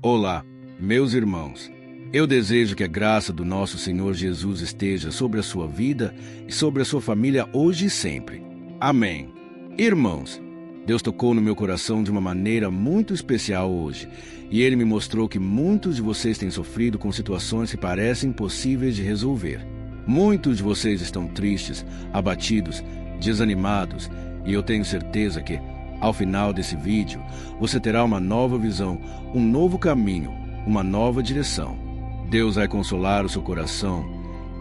Olá, meus irmãos. Eu desejo que a graça do nosso Senhor Jesus esteja sobre a sua vida e sobre a sua família hoje e sempre. Amém. Irmãos, Deus tocou no meu coração de uma maneira muito especial hoje, e Ele me mostrou que muitos de vocês têm sofrido com situações que parecem impossíveis de resolver. Muitos de vocês estão tristes, abatidos, desanimados, e eu tenho certeza que, ao final desse vídeo, você terá uma nova visão, um novo caminho, uma nova direção. Deus vai consolar o seu coração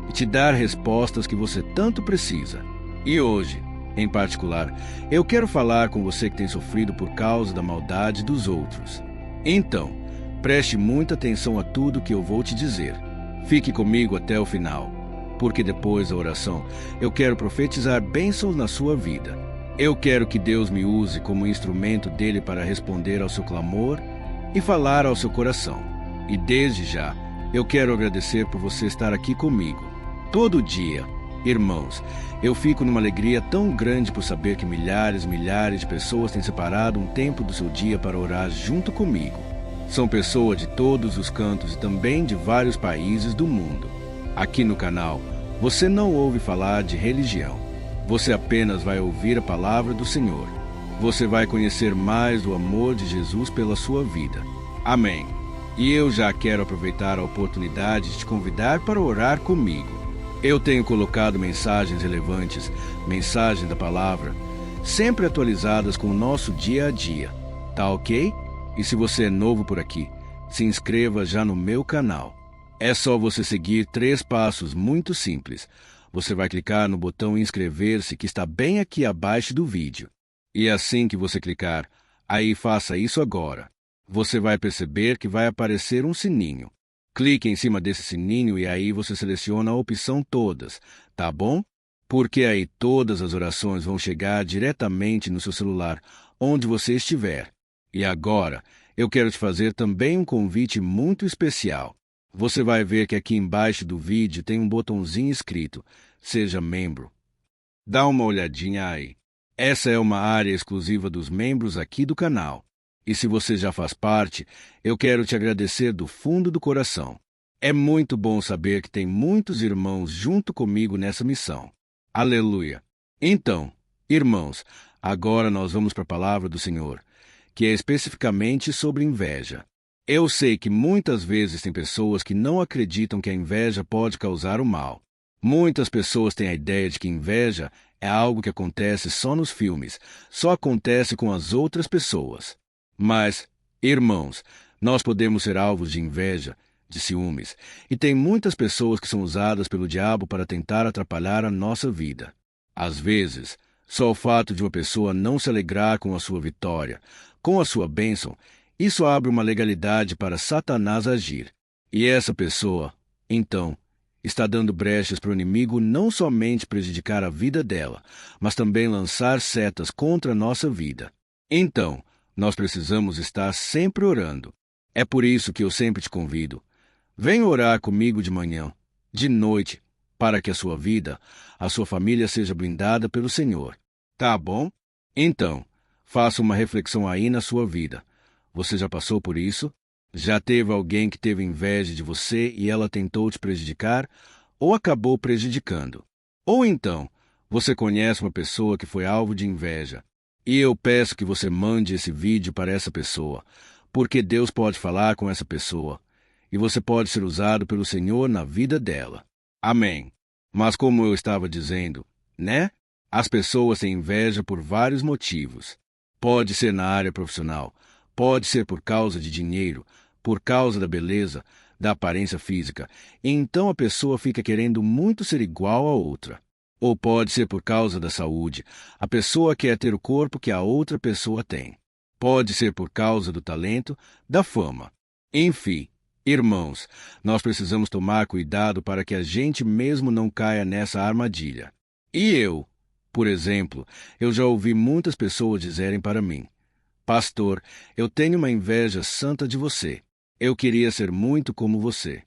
e te dar respostas que você tanto precisa. E hoje, em particular, eu quero falar com você que tem sofrido por causa da maldade dos outros. Então, preste muita atenção a tudo que eu vou te dizer. Fique comigo até o final, porque depois da oração, eu quero profetizar bênçãos na sua vida. Eu quero que Deus me use como instrumento dele para responder ao seu clamor e falar ao seu coração. E desde já, eu quero agradecer por você estar aqui comigo. Todo dia, irmãos, eu fico numa alegria tão grande por saber que milhares de pessoas têm separado um tempo do seu dia para orar junto comigo. São pessoas de todos os cantos e também de vários países do mundo. Aqui no canal, você não ouve falar de religião. Você apenas vai ouvir a palavra do Senhor. Você vai conhecer mais do amor de Jesus pela sua vida. Amém. E eu já quero aproveitar a oportunidade de te convidar para orar comigo. Eu tenho colocado mensagens relevantes, mensagens da palavra, sempre atualizadas com o nosso dia a dia. Tá ok? E se você é novo por aqui, se inscreva já no meu canal. É só você seguir 3 passos muito simples. Você vai clicar no botão inscrever-se que está bem aqui abaixo do vídeo. E assim que você clicar, aí faça isso agora. Você vai perceber que vai aparecer um sininho. Clique em cima desse sininho e aí você seleciona a opção todas, tá bom? Porque aí todas as orações vão chegar diretamente no seu celular, onde você estiver. E agora, eu quero te fazer também um convite muito especial. Você vai ver que aqui embaixo do vídeo tem um botãozinho escrito Seja Membro. Dá uma olhadinha aí. Essa é uma área exclusiva dos membros aqui do canal. E se você já faz parte, eu quero te agradecer do fundo do coração. É muito bom saber que tem muitos irmãos junto comigo nessa missão. Aleluia! Então, irmãos, agora nós vamos para a palavra do Senhor, que é especificamente sobre inveja. Eu sei que muitas vezes tem pessoas que não acreditam que a inveja pode causar o mal. Muitas pessoas têm a ideia de que inveja é algo que acontece só nos filmes, só acontece com as outras pessoas. Mas, irmãos, nós podemos ser alvos de inveja, de ciúmes, e tem muitas pessoas que são usadas pelo diabo para tentar atrapalhar a nossa vida. Às vezes, só o fato de uma pessoa não se alegrar com a sua vitória, com a sua bênção, isso abre uma legalidade para Satanás agir. E essa pessoa, então, está dando brechas para o inimigo não somente prejudicar a vida dela, mas também lançar setas contra a nossa vida. Então, nós precisamos estar sempre orando. É por isso que eu sempre te convido. Venha orar comigo de manhã, de noite, para que a sua vida, a sua família seja blindada pelo Senhor. Tá bom? Então, faça uma reflexão aí na sua vida. Você já passou por isso? Já teve alguém que teve inveja de você e ela tentou te prejudicar ou acabou prejudicando? Ou então, você conhece uma pessoa que foi alvo de inveja e eu peço que você mande esse vídeo para essa pessoa, porque Deus pode falar com essa pessoa e você pode ser usado pelo Senhor na vida dela. Amém. Mas como eu estava dizendo, né? As pessoas têm inveja por vários motivos. Pode ser na área profissional, pode ser por causa de dinheiro, por causa da beleza, da aparência física, e então a pessoa fica querendo muito ser igual a outra. Ou pode ser por causa da saúde, a pessoa quer ter o corpo que a outra pessoa tem. Pode ser por causa do talento, da fama. Enfim, irmãos, nós precisamos tomar cuidado para que a gente mesmo não caia nessa armadilha. E eu, por exemplo, eu já ouvi muitas pessoas dizerem para mim: Pastor, eu tenho uma inveja santa de você. Eu queria ser muito como você.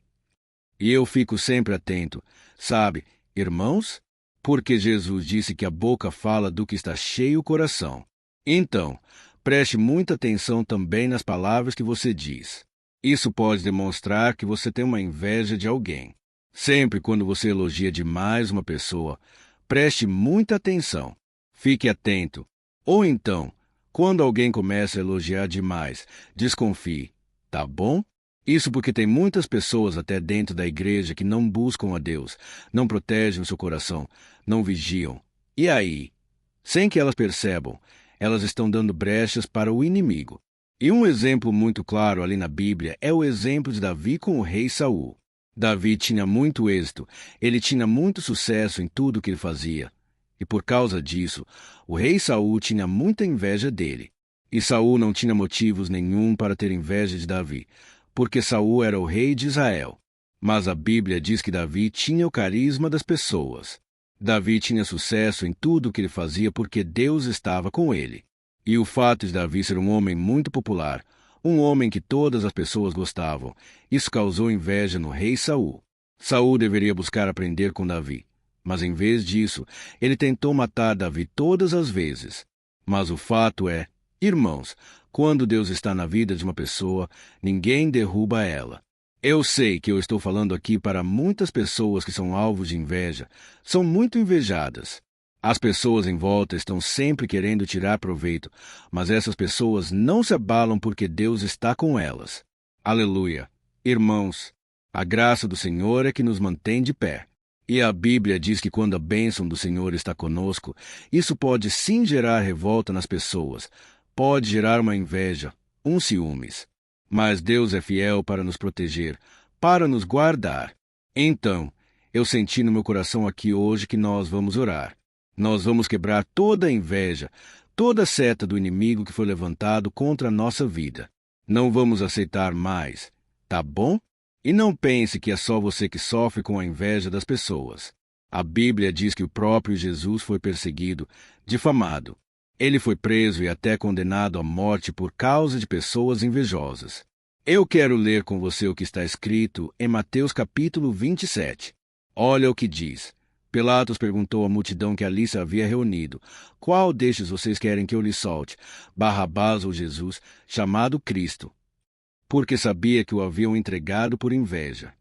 E eu fico sempre atento, sabe, irmãos? Porque Jesus disse que a boca fala do que está cheio o coração. Então, preste muita atenção também nas palavras que você diz. Isso pode demonstrar que você tem uma inveja de alguém. Sempre quando você elogia demais uma pessoa, preste muita atenção. Fique atento. Ou então, quando alguém começa a elogiar demais, desconfie. Tá bom? Isso porque tem muitas pessoas até dentro da igreja que não buscam a Deus, não protegem o seu coração, não vigiam. E aí? Sem que elas percebam, elas estão dando brechas para o inimigo. E um exemplo muito claro ali na Bíblia é o exemplo de Davi com o rei Saul. Davi tinha muito êxito, ele tinha muito sucesso em tudo que ele fazia. E por causa disso, o rei Saul tinha muita inveja dele. E Saul não tinha motivos nenhum para ter inveja de Davi, porque Saul era o rei de Israel. Mas a Bíblia diz que Davi tinha o carisma das pessoas. Davi tinha sucesso em tudo o que ele fazia porque Deus estava com ele. E o fato de Davi ser um homem muito popular, um homem que todas as pessoas gostavam, isso causou inveja no rei Saul. Saul deveria buscar aprender com Davi, mas em vez disso, ele tentou matar Davi todas as vezes. Mas o fato é, irmãos, quando Deus está na vida de uma pessoa, ninguém derruba ela. Eu sei que eu estou falando aqui para muitas pessoas que são alvos de inveja, são muito invejadas. As pessoas em volta estão sempre querendo tirar proveito, mas essas pessoas não se abalam porque Deus está com elas. Aleluia! Irmãos, a graça do Senhor é que nos mantém de pé. E a Bíblia diz que quando a bênção do Senhor está conosco, isso pode sim gerar revolta nas pessoas, pode gerar uma inveja, um ciúmes. Mas Deus é fiel para nos proteger, para nos guardar. Então, eu senti no meu coração aqui hoje que nós vamos orar. Nós vamos quebrar toda a inveja, toda a seta do inimigo que foi levantado contra a nossa vida. Não vamos aceitar mais, tá bom? E não pense que é só você que sofre com a inveja das pessoas. A Bíblia diz que o próprio Jesus foi perseguido, difamado. Ele foi preso e até condenado à morte por causa de pessoas invejosas. Eu quero ler com você o que está escrito em Mateus capítulo 27. Olha o que diz. Pilatos perguntou à multidão que ali se havia reunido: qual destes vocês querem que eu lhe solte, Barrabás ou Jesus, chamado Cristo? Porque sabia que o haviam entregado por inveja.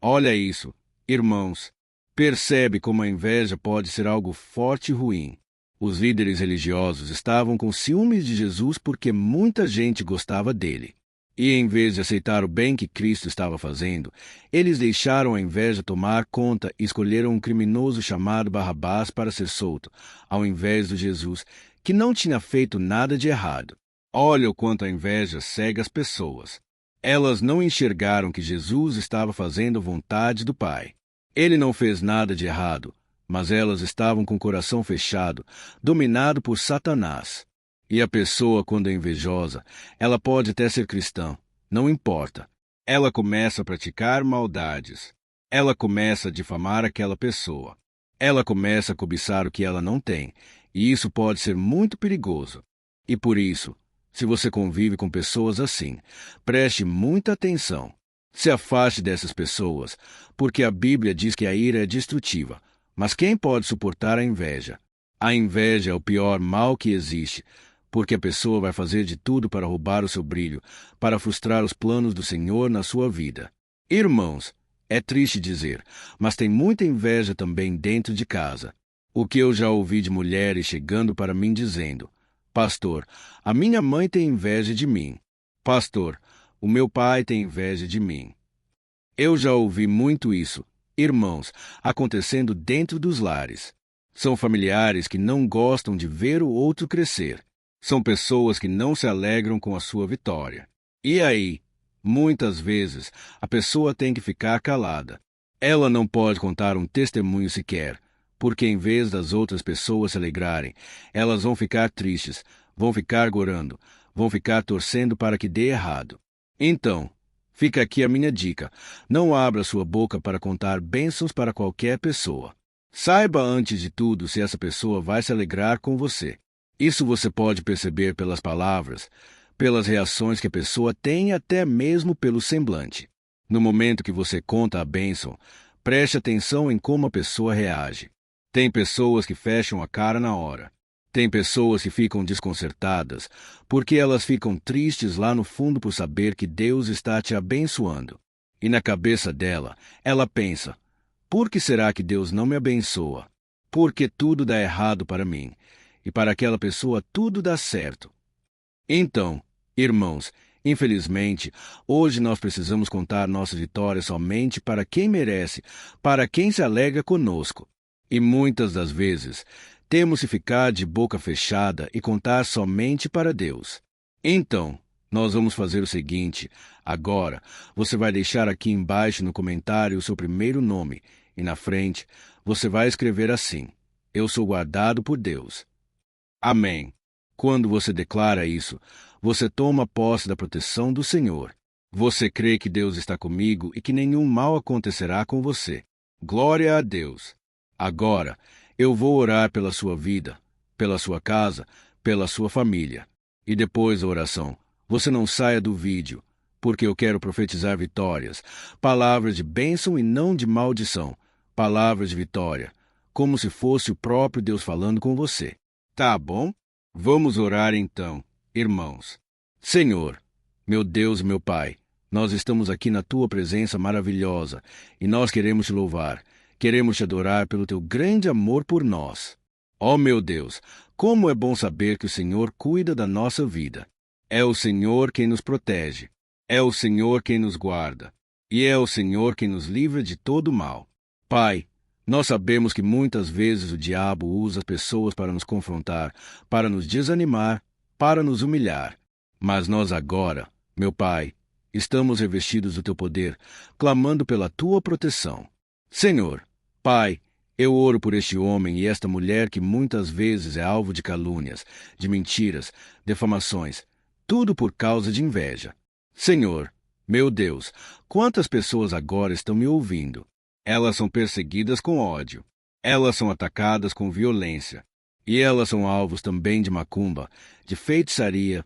Olha isso, irmãos. Percebe como a inveja pode ser algo forte e ruim. Os líderes religiosos estavam com ciúmes de Jesus porque muita gente gostava dele. E em vez de aceitar o bem que Cristo estava fazendo, eles deixaram a inveja tomar conta e escolheram um criminoso chamado Barrabás para ser solto, ao invés de Jesus, que não tinha feito nada de errado. Olha o quanto a inveja cega as pessoas. Elas não enxergaram que Jesus estava fazendo a vontade do Pai. Ele não fez nada de errado, mas elas estavam com o coração fechado, dominado por Satanás. E a pessoa, quando é invejosa, ela pode até ser cristã, não importa. Ela começa a praticar maldades. Ela começa a difamar aquela pessoa. Ela começa a cobiçar o que ela não tem, e isso pode ser muito perigoso. E por isso, se você convive com pessoas assim, preste muita atenção. Se afaste dessas pessoas, porque a Bíblia diz que a ira é destrutiva. Mas quem pode suportar a inveja? A inveja é o pior mal que existe, porque a pessoa vai fazer de tudo para roubar o seu brilho, para frustrar os planos do Senhor na sua vida. Irmãos, é triste dizer, mas tem muita inveja também dentro de casa. O que eu já ouvi de mulheres chegando para mim dizendo: Pastor, a minha mãe tem inveja de mim. Pastor, o meu pai tem inveja de mim. Eu já ouvi muito isso, irmãos, acontecendo dentro dos lares. São familiares que não gostam de ver o outro crescer. São pessoas que não se alegram com a sua vitória. E aí, muitas vezes, a pessoa tem que ficar calada. Ela não pode contar um testemunho sequer, porque em vez das outras pessoas se alegrarem, elas vão ficar tristes, vão ficar gorando, vão ficar torcendo para que dê errado. Então, fica aqui a minha dica: não abra sua boca para contar bênçãos para qualquer pessoa. Saiba antes de tudo se essa pessoa vai se alegrar com você. Isso você pode perceber pelas palavras, pelas reações que a pessoa tem e até mesmo pelo semblante. No momento que você conta a bênção, preste atenção em como a pessoa reage. Tem pessoas que fecham a cara na hora. Tem pessoas que ficam desconcertadas porque elas ficam tristes lá no fundo por saber que Deus está te abençoando. E na cabeça dela, ela pensa: por que será que Deus não me abençoa? Porque tudo dá errado para mim, e para aquela pessoa tudo dá certo. Então, irmãos, infelizmente, hoje nós precisamos contar nossas vitórias somente para quem merece, para quem se alegra conosco. E muitas das vezes, temos que ficar de boca fechada e contar somente para Deus. Então, nós vamos fazer o seguinte: agora, você vai deixar aqui embaixo no comentário o seu primeiro nome, e na frente, você vai escrever assim: Eu sou guardado por Deus. Amém. Quando você declara isso, você toma posse da proteção do Senhor. Você crê que Deus está comigo e que nenhum mal acontecerá com você. Glória a Deus. Agora, eu vou orar pela sua vida, pela sua casa, pela sua família. E depois da oração, você não saia do vídeo, porque eu quero profetizar vitórias, palavras de bênção e não de maldição, palavras de vitória, como se fosse o próprio Deus falando com você. Tá bom? Vamos orar então, irmãos. Senhor, meu Deus e meu Pai, nós estamos aqui na Tua presença maravilhosa e nós queremos Te louvar, queremos Te adorar pelo Teu grande amor por nós. Ó meu Deus, como é bom saber que o Senhor cuida da nossa vida. É o Senhor quem nos protege, é o Senhor quem nos guarda, e é o Senhor quem nos livra de todo mal. Pai, nós sabemos que muitas vezes o diabo usa as pessoas para nos confrontar, para nos desanimar, para nos humilhar. Mas nós agora, meu Pai, estamos revestidos do Teu poder, clamando pela Tua proteção. Senhor, Pai, eu oro por este homem e esta mulher que muitas vezes é alvo de calúnias, de mentiras, defamações, tudo por causa de inveja. Senhor, meu Deus, quantas pessoas agora estão me ouvindo? Elas são perseguidas com ódio. Elas são atacadas com violência. E elas são alvos também de macumba, de feitiçaria,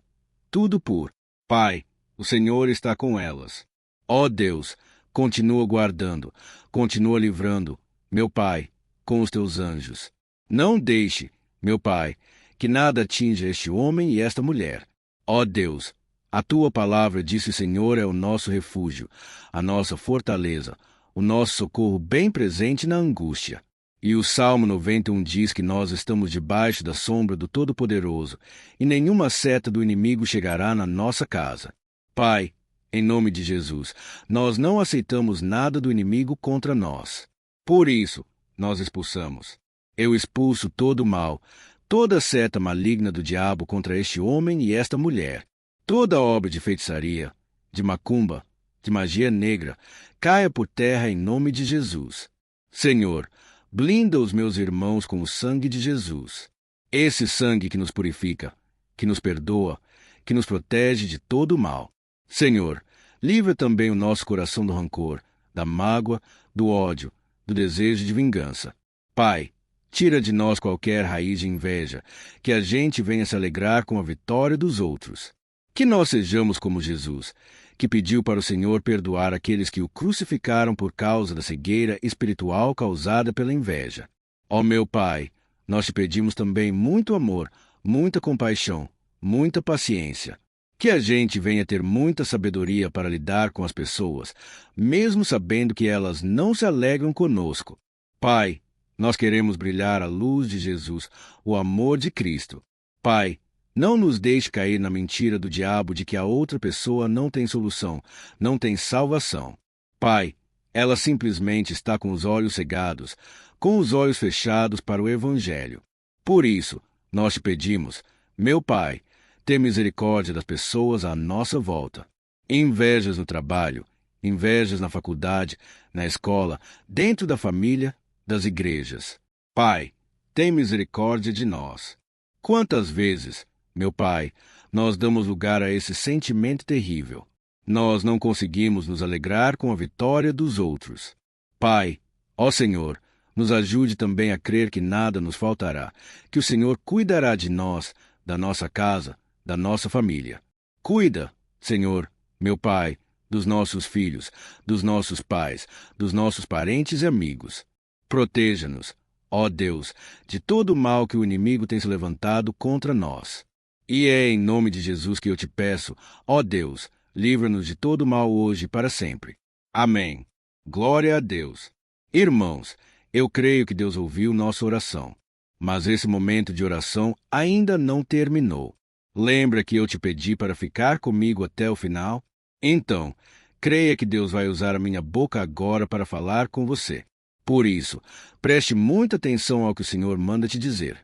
tudo por. Pai, o Senhor está com elas. Ó Deus, continua guardando, continua livrando, meu Pai, com os teus anjos. Não deixe, meu Pai, que nada atinja este homem e esta mulher. Ó Deus, a tua palavra diz que o Senhor é o nosso refúgio, a nossa fortaleza, o nosso socorro bem presente na angústia. E o Salmo 91 diz que nós estamos debaixo da sombra do Todo-Poderoso, e nenhuma seta do inimigo chegará na nossa casa. Pai, em nome de Jesus, nós não aceitamos nada do inimigo contra nós. Por isso, nós expulsamos. Eu expulso todo o mal, toda seta maligna do diabo contra este homem e esta mulher, toda obra de feitiçaria, de macumba, de magia negra, caia por terra em nome de Jesus. Senhor, blinda os meus irmãos com o sangue de Jesus. Esse sangue que nos purifica, que nos perdoa, que nos protege de todo o mal. Senhor, livra também o nosso coração do rancor, da mágoa, do ódio, do desejo de vingança. Pai, tira de nós qualquer raiz de inveja, que a gente venha se alegrar com a vitória dos outros. Que nós sejamos como Jesus, que pediu para o Senhor perdoar aqueles que o crucificaram por causa da cegueira espiritual causada pela inveja. Ó meu Pai, nós te pedimos também muito amor, muita compaixão, muita paciência. Que a gente venha ter muita sabedoria para lidar com as pessoas, mesmo sabendo que elas não se alegram conosco. Pai, nós queremos brilhar a luz de Jesus, o amor de Cristo. Pai, não nos deixe cair na mentira do diabo de que a outra pessoa não tem solução, não tem salvação. Pai, ela simplesmente está com os olhos cegados, com os olhos fechados para o Evangelho. Por isso, nós te pedimos, meu Pai, tenha misericórdia das pessoas à nossa volta. Invejas no trabalho, invejas na faculdade, na escola, dentro da família, das igrejas. Pai, tenha misericórdia de nós. Quantas vezes, meu Pai, nós damos lugar a esse sentimento terrível. Nós não conseguimos nos alegrar com a vitória dos outros. Pai, ó Senhor, nos ajude também a crer que nada nos faltará, que o Senhor cuidará de nós, da nossa casa, da nossa família. Cuida, Senhor, meu Pai, dos nossos filhos, dos nossos pais, dos nossos parentes e amigos. Proteja-nos, ó Deus, de todo o mal que o inimigo tem se levantado contra nós. E é em nome de Jesus que eu te peço, ó Deus, livra-nos de todo o mal hoje e para sempre. Amém. Glória a Deus. Irmãos, eu creio que Deus ouviu nossa oração. Mas esse momento de oração ainda não terminou. Lembra que eu te pedi para ficar comigo até o final? Então, creia que Deus vai usar a minha boca agora para falar com você. Por isso, preste muita atenção ao que o Senhor manda te dizer.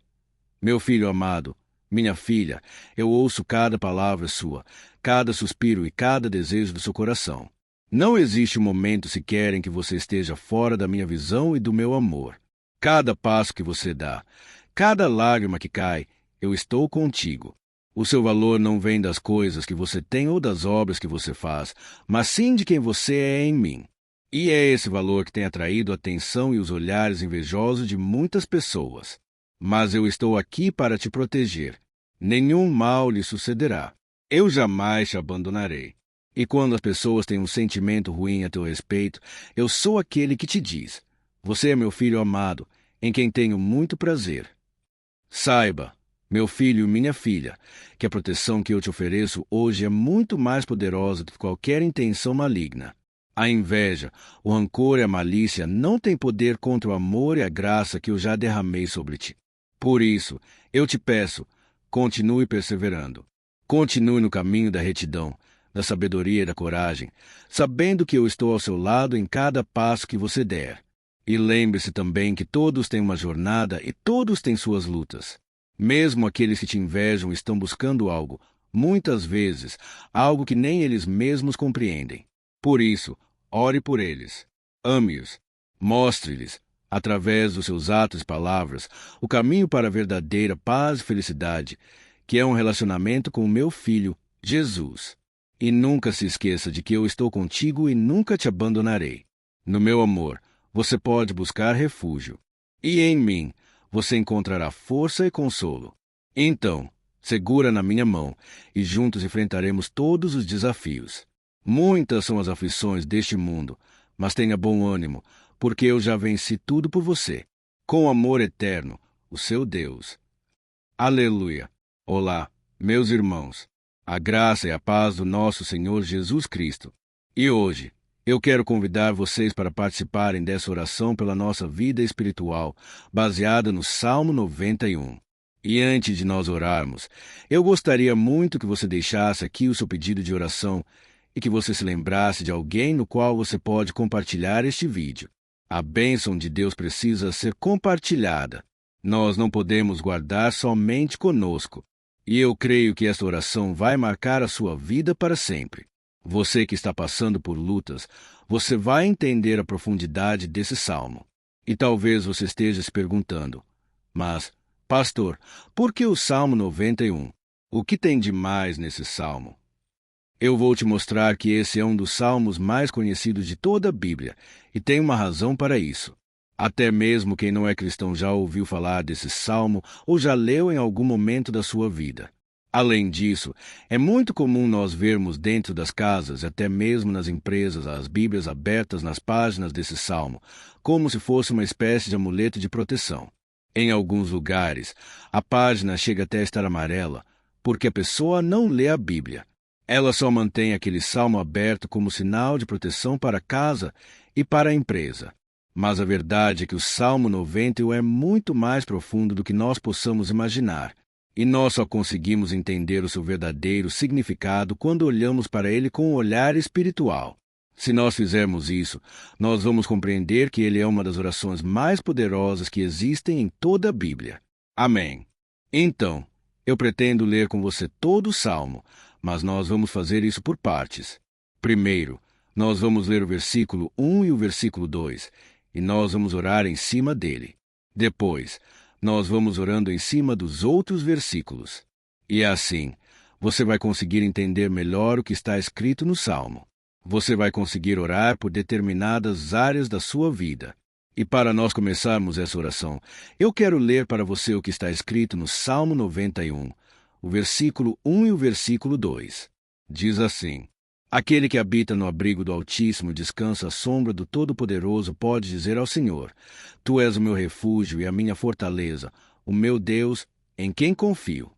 Meu filho amado, minha filha, eu ouço cada palavra sua, cada suspiro e cada desejo do seu coração. Não existe um momento sequer em que você esteja fora da minha visão e do meu amor. Cada passo que você dá, cada lágrima que cai, eu estou contigo. O seu valor não vem das coisas que você tem ou das obras que você faz, mas sim de quem você é em mim. E é esse valor que tem atraído a atenção e os olhares invejosos de muitas pessoas. Mas eu estou aqui para te proteger. Nenhum mal lhe sucederá. Eu jamais te abandonarei. E quando as pessoas têm um sentimento ruim a teu respeito, eu sou aquele que te diz: você é meu filho amado, em quem tenho muito prazer. Saiba, meu filho e minha filha, que a proteção que eu te ofereço hoje é muito mais poderosa do que qualquer intenção maligna. A inveja, o rancor e a malícia não têm poder contra o amor e a graça que eu já derramei sobre ti. Por isso, eu te peço, continue perseverando. Continue no caminho da retidão, da sabedoria e da coragem, sabendo que eu estou ao seu lado em cada passo que você der. E lembre-se também que todos têm uma jornada e todos têm suas lutas. Mesmo aqueles que te invejam estão buscando algo, muitas vezes, algo que nem eles mesmos compreendem. Por isso, ore por eles, ame-os, mostre-lhes, através dos seus atos e palavras, o caminho para a verdadeira paz e felicidade, que é um relacionamento com o meu Filho, Jesus. E nunca se esqueça de que eu estou contigo e nunca te abandonarei. No meu amor, você pode buscar refúgio. E em mim, você encontrará força e consolo. Então, segura na minha mão e juntos enfrentaremos todos os desafios. Muitas são as aflições deste mundo, mas tenha bom ânimo, porque eu já venci tudo por você. Com amor eterno, o seu Deus. Aleluia. Olá, meus irmãos. A graça e a paz do nosso Senhor Jesus Cristo. E hoje, eu quero convidar vocês para participarem dessa oração pela nossa vida espiritual, baseada no Salmo 91. E antes de nós orarmos, eu gostaria muito que você deixasse aqui o seu pedido de oração e que você se lembrasse de alguém no qual você pode compartilhar este vídeo. A bênção de Deus precisa ser compartilhada. Nós não podemos guardar somente conosco. E eu creio que esta oração vai marcar a sua vida para sempre. Você que está passando por lutas, você vai entender a profundidade desse salmo. E talvez você esteja se perguntando: mas, pastor, por que o Salmo 91? O que tem de mais nesse salmo? Eu vou te mostrar que esse é um dos salmos mais conhecidos de toda a Bíblia, e tem uma razão para isso. Até mesmo quem não é cristão já ouviu falar desse salmo ou já leu em algum momento da sua vida. Além disso, é muito comum nós vermos dentro das casas, até mesmo nas empresas, as Bíblias abertas nas páginas desse salmo, como se fosse uma espécie de amuleto de proteção. Em alguns lugares, a página chega até a estar amarela, porque a pessoa não lê a Bíblia. Ela só mantém aquele salmo aberto como sinal de proteção para a casa e para a empresa. Mas a verdade é que o Salmo 90 é muito mais profundo do que nós possamos imaginar, e nós só conseguimos entender o seu verdadeiro significado quando olhamos para ele com um olhar espiritual. Se nós fizermos isso, nós vamos compreender que ele é uma das orações mais poderosas que existem em toda a Bíblia. Amém. Então, eu pretendo ler com você todo o Salmo, mas nós vamos fazer isso por partes. Primeiro, nós vamos ler o versículo 1 e o versículo 2, e nós vamos orar em cima dele. Depois, nós vamos orando em cima dos outros versículos. E assim, você vai conseguir entender melhor o que está escrito no Salmo. Você vai conseguir orar por determinadas áreas da sua vida. E para nós começarmos essa oração, eu quero ler para você o que está escrito no Salmo 91, o versículo 1 e o versículo 2. Diz assim: Aquele que habita no abrigo do Altíssimo e descansa à sombra do Todo-Poderoso pode dizer ao Senhor: Tu és o meu refúgio e a minha fortaleza, o meu Deus, em quem confio.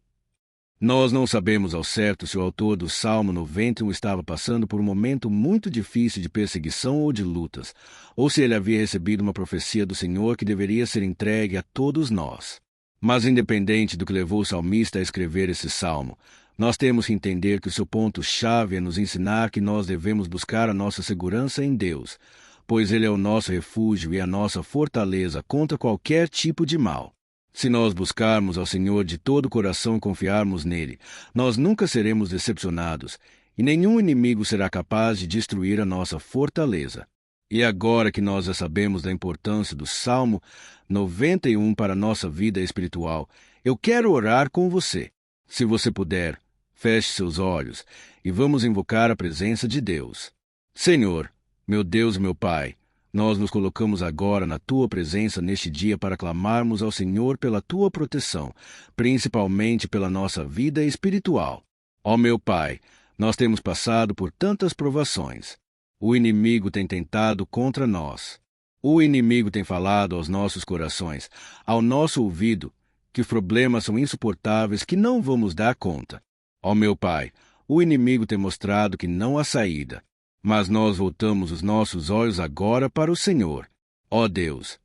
Nós não sabemos ao certo se o autor do Salmo 91 estava passando por um momento muito difícil de perseguição ou de lutas, ou se ele havia recebido uma profecia do Senhor que deveria ser entregue a todos nós. Mas independente do que levou o salmista a escrever esse salmo, nós temos que entender que o seu ponto-chave é nos ensinar que nós devemos buscar a nossa segurança em Deus, pois Ele é o nosso refúgio e a nossa fortaleza contra qualquer tipo de mal. Se nós buscarmos ao Senhor de todo o coração e confiarmos nele, nós nunca seremos decepcionados, e nenhum inimigo será capaz de destruir a nossa fortaleza. E agora que nós já sabemos da importância do Salmo 91 para a nossa vida espiritual, eu quero orar com você. Se você puder, feche seus olhos e vamos invocar a presença de Deus. Senhor, meu Deus e meu Pai, nós nos colocamos agora na Tua presença neste dia para clamarmos ao Senhor pela Tua proteção, principalmente pela nossa vida espiritual. Ó meu Pai, nós temos passado por tantas provações. O inimigo tem tentado contra nós. O inimigo tem falado aos nossos corações, ao nosso ouvido, que os problemas são insuportáveis, que não vamos dar conta. Ó meu Pai, o inimigo tem mostrado que não há saída. Mas nós voltamos os nossos olhos agora para o Senhor. Ó Deus,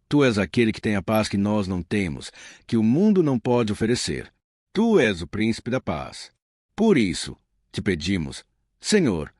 Tu és aquele que tem a paz que nós não temos, que o mundo não pode oferecer. Tu és o príncipe da paz. Por isso, te pedimos, Senhor,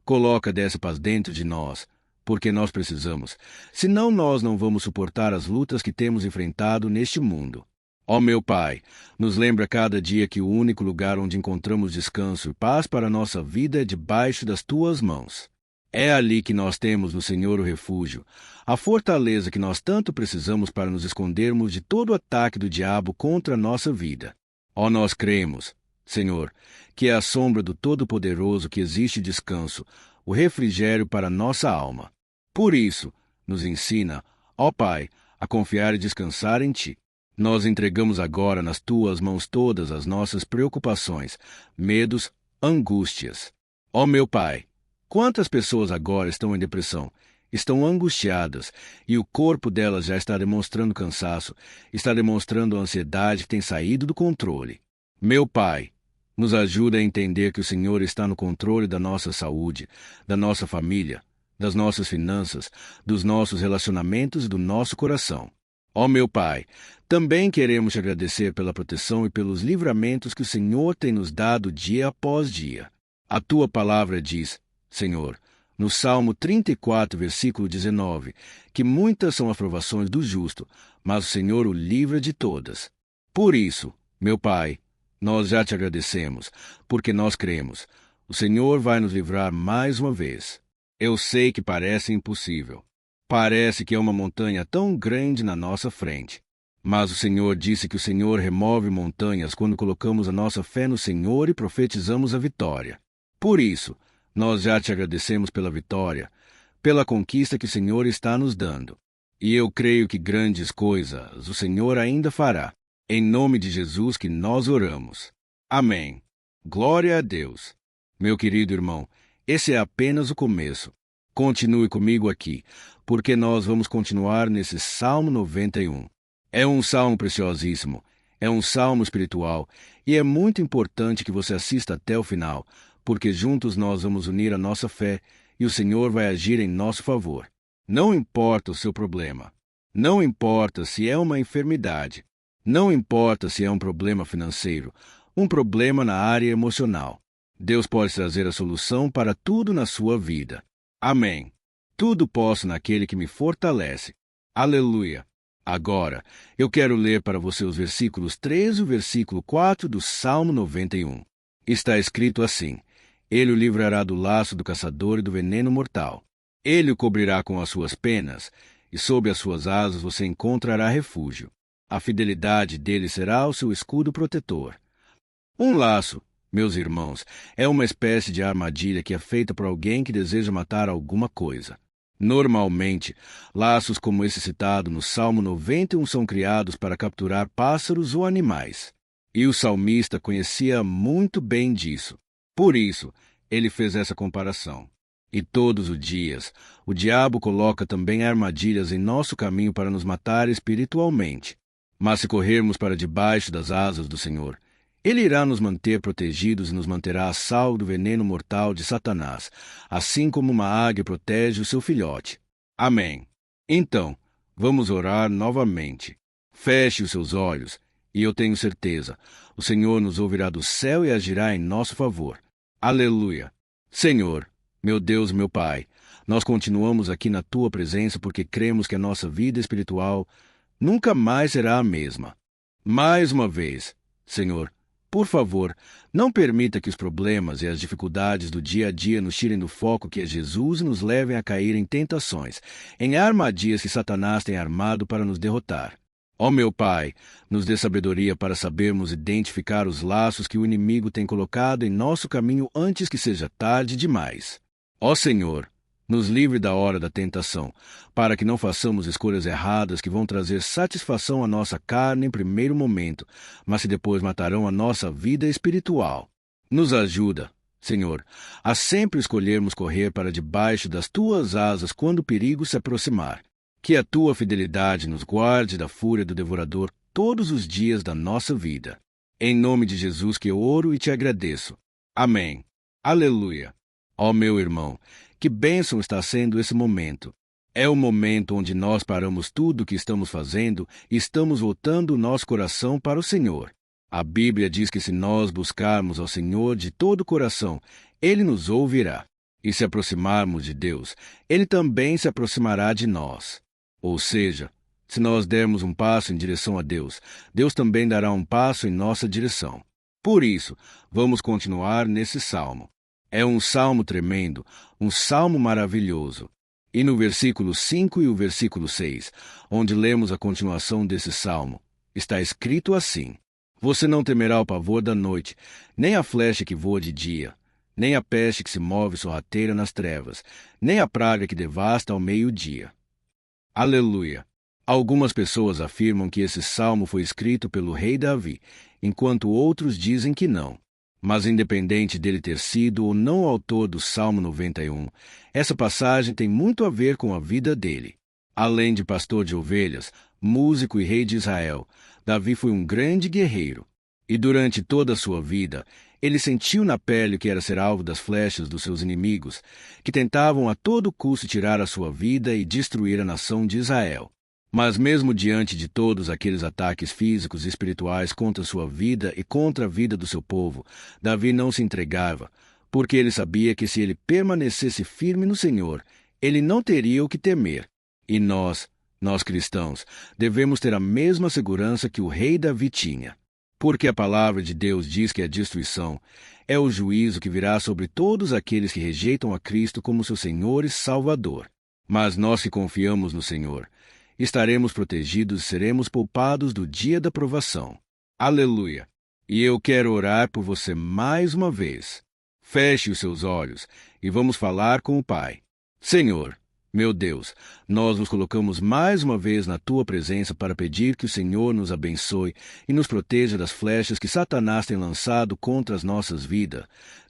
coloca dessa paz dentro de nós, porque nós precisamos, senão nós não vamos suportar as lutas que temos enfrentado neste mundo. Ó meu Pai, nos lembra cada dia que o único lugar onde encontramos descanso e paz para a nossa vida é debaixo das Tuas mãos. É ali que nós temos no Senhor o refúgio, a fortaleza que nós tanto precisamos para nos escondermos de todo o ataque do diabo contra a nossa vida. Ó, nós cremos, Senhor, que é à sombra do Todo-Poderoso que existe descanso, o refrigério para a nossa alma. Por isso, nos ensina, ó Pai, a confiar e descansar em Ti. Nós entregamos agora nas Tuas mãos todas as nossas preocupações, medos, angústias. Ó meu Pai, quantas pessoas agora estão em depressão, estão angustiadas, e o corpo delas já está demonstrando cansaço, está demonstrando a ansiedade que tem saído do controle. Meu Pai, nos ajuda a entender que o Senhor está no controle da nossa saúde, da nossa família, das nossas finanças, dos nossos relacionamentos e do nosso coração. Ó meu Pai, também queremos te agradecer pela proteção e pelos livramentos que o Senhor tem nos dado dia após dia. A Tua palavra diz, Senhor, no Salmo 34, versículo 19, que muitas são as provações do justo, mas o Senhor o livra de todas. Por isso, meu Pai, nós já te agradecemos, porque nós cremos. O Senhor vai nos livrar mais uma vez. Eu sei que parece impossível. Parece que é uma montanha tão grande na nossa frente. Mas o Senhor disse que o Senhor remove montanhas quando colocamos a nossa fé no Senhor e profetizamos a vitória. Por isso, nós já te agradecemos pela vitória, pela conquista que o Senhor está nos dando. E eu creio que grandes coisas o Senhor ainda fará. Em nome de Jesus que nós oramos. Amém. Glória a Deus. Meu querido irmão, esse é apenas o começo. Continue comigo aqui, porque nós vamos continuar nesse Salmo 91. É um salmo preciosíssimo, é um salmo espiritual, e é muito importante que você assista até o final, porque juntos nós vamos unir a nossa fé e o Senhor vai agir em nosso favor. Não importa o seu problema, não importa se é uma enfermidade, não importa se é um problema financeiro, um problema na área emocional. Deus pode trazer a solução para tudo na sua vida. Amém. Tudo posso naquele que me fortalece. Aleluia. Agora, eu quero ler para você os versículos 3 e o versículo 4 do Salmo 91. Está escrito assim: Ele o livrará do laço do caçador e do veneno mortal. Ele o cobrirá com as suas penas, e sob as suas asas você encontrará refúgio. A fidelidade dele será o seu escudo protetor. Um laço, meus irmãos, é uma espécie de armadilha que é feita por alguém que deseja matar alguma coisa. Normalmente, laços como esse citado no Salmo 91 são criados para capturar pássaros ou animais. E o salmista conhecia muito bem disso. Por isso, Ele fez essa comparação. E todos os dias, o diabo coloca também armadilhas em nosso caminho para nos matar espiritualmente. Mas se corrermos para debaixo das asas do Senhor, Ele irá nos manter protegidos e nos manterá a salvo do veneno mortal de Satanás, assim como uma águia protege o seu filhote. Amém. Então, vamos orar novamente. Feche os seus olhos, e eu tenho certeza, o Senhor nos ouvirá do céu e agirá em nosso favor. Aleluia. Senhor, meu Deus, meu Pai, nós continuamos aqui na Tua presença porque cremos que a nossa vida espiritual nunca mais será a mesma. Mais uma vez, Senhor, por favor, não permita que os problemas e as dificuldades do dia a dia nos tirem do foco que é Jesus e nos levem a cair em tentações, em armadilhas que Satanás tem armado para nos derrotar. Ó meu Pai, nos dê sabedoria para sabermos identificar os laços que o inimigo tem colocado em nosso caminho antes que seja tarde demais. Ó Senhor, nos livre da hora da tentação, para que não façamos escolhas erradas que vão trazer satisfação à nossa carne em primeiro momento, mas que depois matarão a nossa vida espiritual. Nos ajuda, Senhor, a sempre escolhermos correr para debaixo das Tuas asas quando o perigo se aproximar. Que a Tua fidelidade nos guarde da fúria do devorador todos os dias da nossa vida. Em nome de Jesus que eu oro e te agradeço. Amém. Aleluia. Ó meu irmão, que bênção está sendo esse momento. É o momento onde nós paramos tudo o que estamos fazendo e estamos voltando o nosso coração para o Senhor. A Bíblia diz que se nós buscarmos ao Senhor de todo o coração, Ele nos ouvirá. E se aproximarmos de Deus, Ele também se aproximará de nós. Ou seja, se nós dermos um passo em direção a Deus, Deus também dará um passo em nossa direção. Por isso, vamos continuar nesse salmo. É um salmo tremendo, um salmo maravilhoso. E no versículo 5 e o versículo 6, onde lemos a continuação desse salmo, está escrito assim: Você não temerá o pavor da noite, nem a flecha que voa de dia, nem a peste que se move sorrateira nas trevas, nem a praga que devasta ao meio-dia. Aleluia! Algumas pessoas afirmam que esse salmo foi escrito pelo rei Davi, enquanto outros dizem que não. Mas independente dele ter sido ou não o autor do Salmo 91, essa passagem tem muito a ver com a vida dele. Além de pastor de ovelhas, músico e rei de Israel, Davi foi um grande guerreiro. E durante toda a sua vida, ele sentiu na pele o que era ser alvo das flechas dos seus inimigos, que tentavam a todo custo tirar a sua vida e destruir a nação de Israel. Mas mesmo diante de todos aqueles ataques físicos e espirituais contra sua vida e contra a vida do seu povo, Davi não se entregava, porque ele sabia que se ele permanecesse firme no Senhor, ele não teria o que temer. E nós cristãos, devemos ter a mesma segurança que o rei Davi tinha. Porque a palavra de Deus diz que a destruição é o juízo que virá sobre todos aqueles que rejeitam a Cristo como seu Senhor e Salvador. Mas nós que confiamos no Senhor, estaremos protegidos e seremos poupados do dia da provação. Aleluia! E eu quero orar por você mais uma vez. Feche os seus olhos e vamos falar com o Pai. Senhor, meu Deus, nós nos colocamos mais uma vez na Tua presença para pedir que o Senhor nos abençoe e nos proteja das flechas que Satanás tem lançado contra as nossas vidas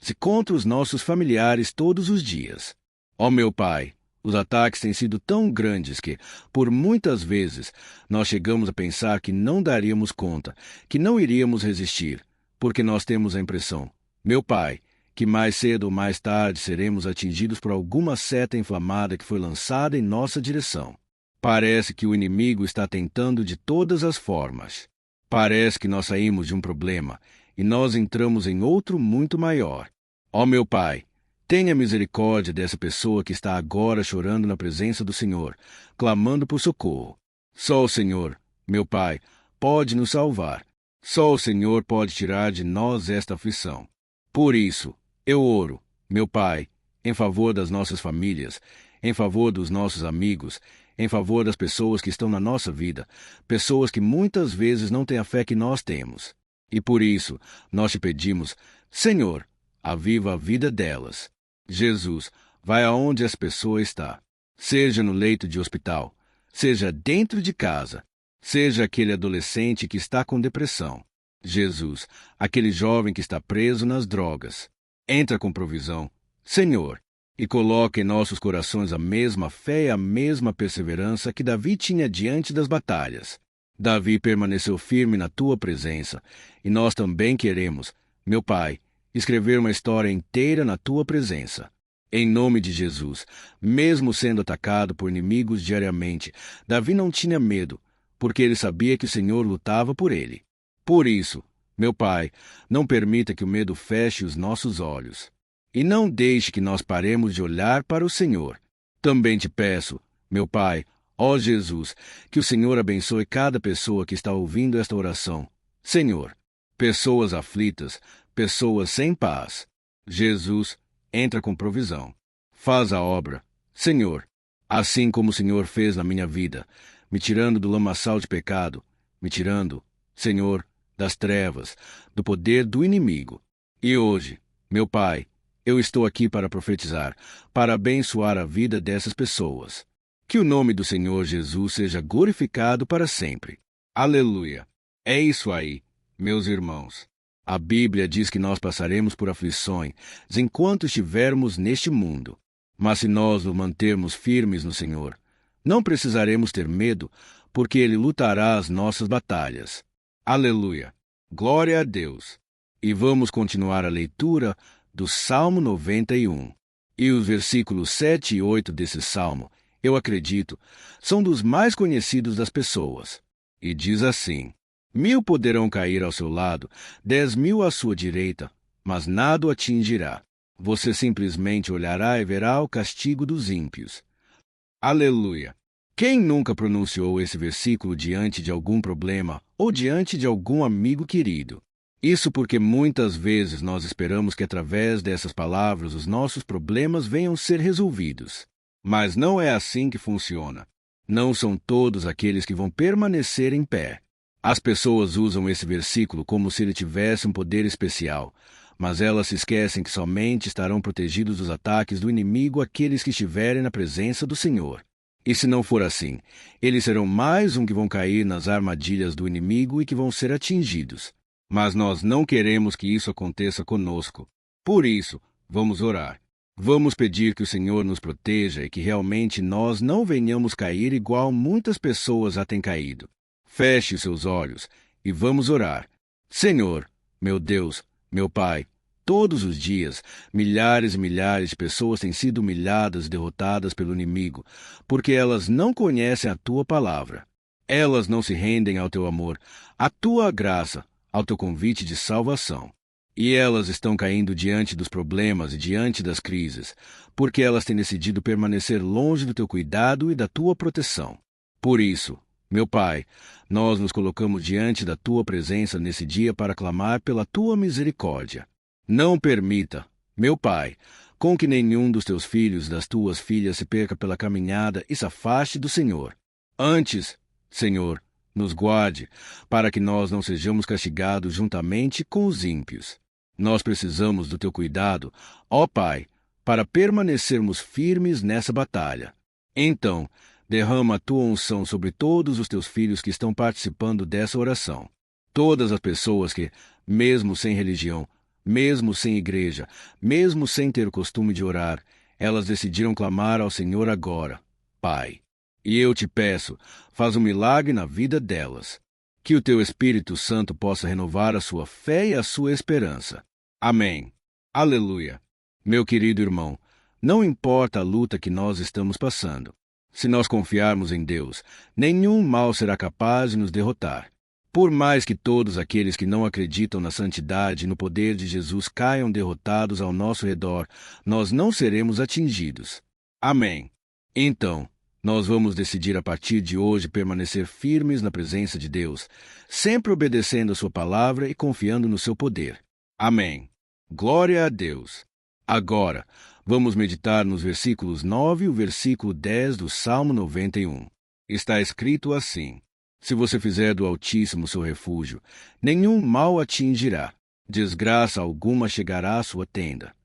e contra os nossos familiares todos os dias. Ó meu Pai, os ataques têm sido tão grandes que, por muitas vezes, nós chegamos a pensar que não daríamos conta, que não iríamos resistir, porque nós temos a impressão, meu Pai, que mais cedo ou mais tarde seremos atingidos por alguma seta inflamada que foi lançada em nossa direção. Parece que o inimigo está tentando de todas as formas. Parece que nós saímos de um problema e nós entramos em outro muito maior. Ó meu Pai, tenha misericórdia dessa pessoa que está agora chorando na presença do Senhor, clamando por socorro. Só o Senhor, meu Pai, pode nos salvar. Só o Senhor pode tirar de nós esta aflição. Por isso, eu oro, meu Pai, em favor das nossas famílias, em favor dos nossos amigos, em favor das pessoas que estão na nossa vida, pessoas que muitas vezes não têm a fé que nós temos. E por isso, nós te pedimos, Senhor, aviva a vida delas. Jesus, vai aonde essa pessoa está. Seja no leito de hospital, seja dentro de casa, seja aquele adolescente que está com depressão. Jesus, aquele jovem que está preso nas drogas. Entra com provisão, Senhor, e coloca em nossos corações a mesma fé e a mesma perseverança que Davi tinha diante das batalhas. Davi permaneceu firme na tua presença, e nós também queremos, meu Pai, escrever uma história inteira na tua presença. Em nome de Jesus, mesmo sendo atacado por inimigos diariamente, Davi não tinha medo, porque ele sabia que o Senhor lutava por ele. Por isso, meu Pai, não permita que o medo feche os nossos olhos. E não deixe que nós paremos de olhar para o Senhor. Também te peço, meu Pai, ó Jesus, que o Senhor abençoe cada pessoa que está ouvindo esta oração. Senhor, pessoas aflitas, pessoas sem paz. Jesus, entra com provisão. Faz a obra, Senhor, assim como o Senhor fez na minha vida, me tirando do lamaçal de pecado, me tirando, Senhor, das trevas, do poder do inimigo. E hoje, meu Pai, eu estou aqui para profetizar, para abençoar a vida dessas pessoas. Que o nome do Senhor Jesus seja glorificado para sempre. Aleluia! É isso aí, meus irmãos. A Bíblia diz que nós passaremos por aflições enquanto estivermos neste mundo. Mas se nós nos mantermos firmes no Senhor, não precisaremos ter medo, porque Ele lutará as nossas batalhas. Aleluia! Glória a Deus! E vamos continuar a leitura do Salmo 91. E os versículos 7 e 8 desse salmo, eu acredito, são dos mais conhecidos das pessoas. E diz assim: 1.000 poderão cair ao seu lado, 10.000 à sua direita, mas nada o atingirá. Você simplesmente olhará e verá o castigo dos ímpios. Aleluia! Quem nunca pronunciou esse versículo diante de algum problema ou diante de algum amigo querido? Isso porque muitas vezes nós esperamos que através dessas palavras os nossos problemas venham ser resolvidos. Mas não é assim que funciona. Não são todos aqueles que vão permanecer em pé. As pessoas usam esse versículo como se ele tivesse um poder especial, mas elas se esquecem que somente estarão protegidos dos ataques do inimigo aqueles que estiverem na presença do Senhor. E se não for assim, eles serão mais um que vão cair nas armadilhas do inimigo e que vão ser atingidos. Mas nós não queremos que isso aconteça conosco. Por isso, vamos orar. Vamos pedir que o Senhor nos proteja e que realmente nós não venhamos cair igual muitas pessoas já têm caído. Feche os seus olhos e vamos orar. Senhor, meu Deus, meu Pai, todos os dias, milhares e milhares de pessoas têm sido humilhadas e derrotadas pelo inimigo, porque elas não conhecem a Tua palavra. Elas não se rendem ao Teu amor, à Tua graça, ao Teu convite de salvação. E elas estão caindo diante dos problemas e diante das crises, porque elas têm decidido permanecer longe do Teu cuidado e da Tua proteção. Por isso, meu Pai, nós nos colocamos diante da Tua presença nesse dia para clamar pela Tua misericórdia. Não permita, meu Pai, com que nenhum dos Teus filhos e das Tuas filhas se perca pela caminhada e se afaste do Senhor. Antes, Senhor, nos guarde, para que nós não sejamos castigados juntamente com os ímpios. Nós precisamos do Teu cuidado, ó Pai, para permanecermos firmes nessa batalha. Então, derrama a Tua unção sobre todos os Teus filhos que estão participando dessa oração. Todas as pessoas que, mesmo sem religião, mesmo sem igreja, mesmo sem ter o costume de orar, elas decidiram clamar ao Senhor agora, Pai. E eu te peço, faz um milagre na vida delas. Que o Teu Espírito Santo possa renovar a sua fé e a sua esperança. Amém. Aleluia. Meu querido irmão, não importa a luta que nós estamos passando. Se nós confiarmos em Deus, nenhum mal será capaz de nos derrotar. Por mais que todos aqueles que não acreditam na santidade e no poder de Jesus caiam derrotados ao nosso redor, nós não seremos atingidos. Amém. Então, nós vamos decidir a partir de hoje permanecer firmes na presença de Deus, sempre obedecendo a Sua palavra e confiando no Seu poder. Amém. Glória a Deus. Agora, vamos meditar nos versículos 9 e o versículo 10 do Salmo 91. Está escrito assim: Se você fizer do Altíssimo seu refúgio, nenhum mal atingirá, desgraça alguma chegará à sua tenda.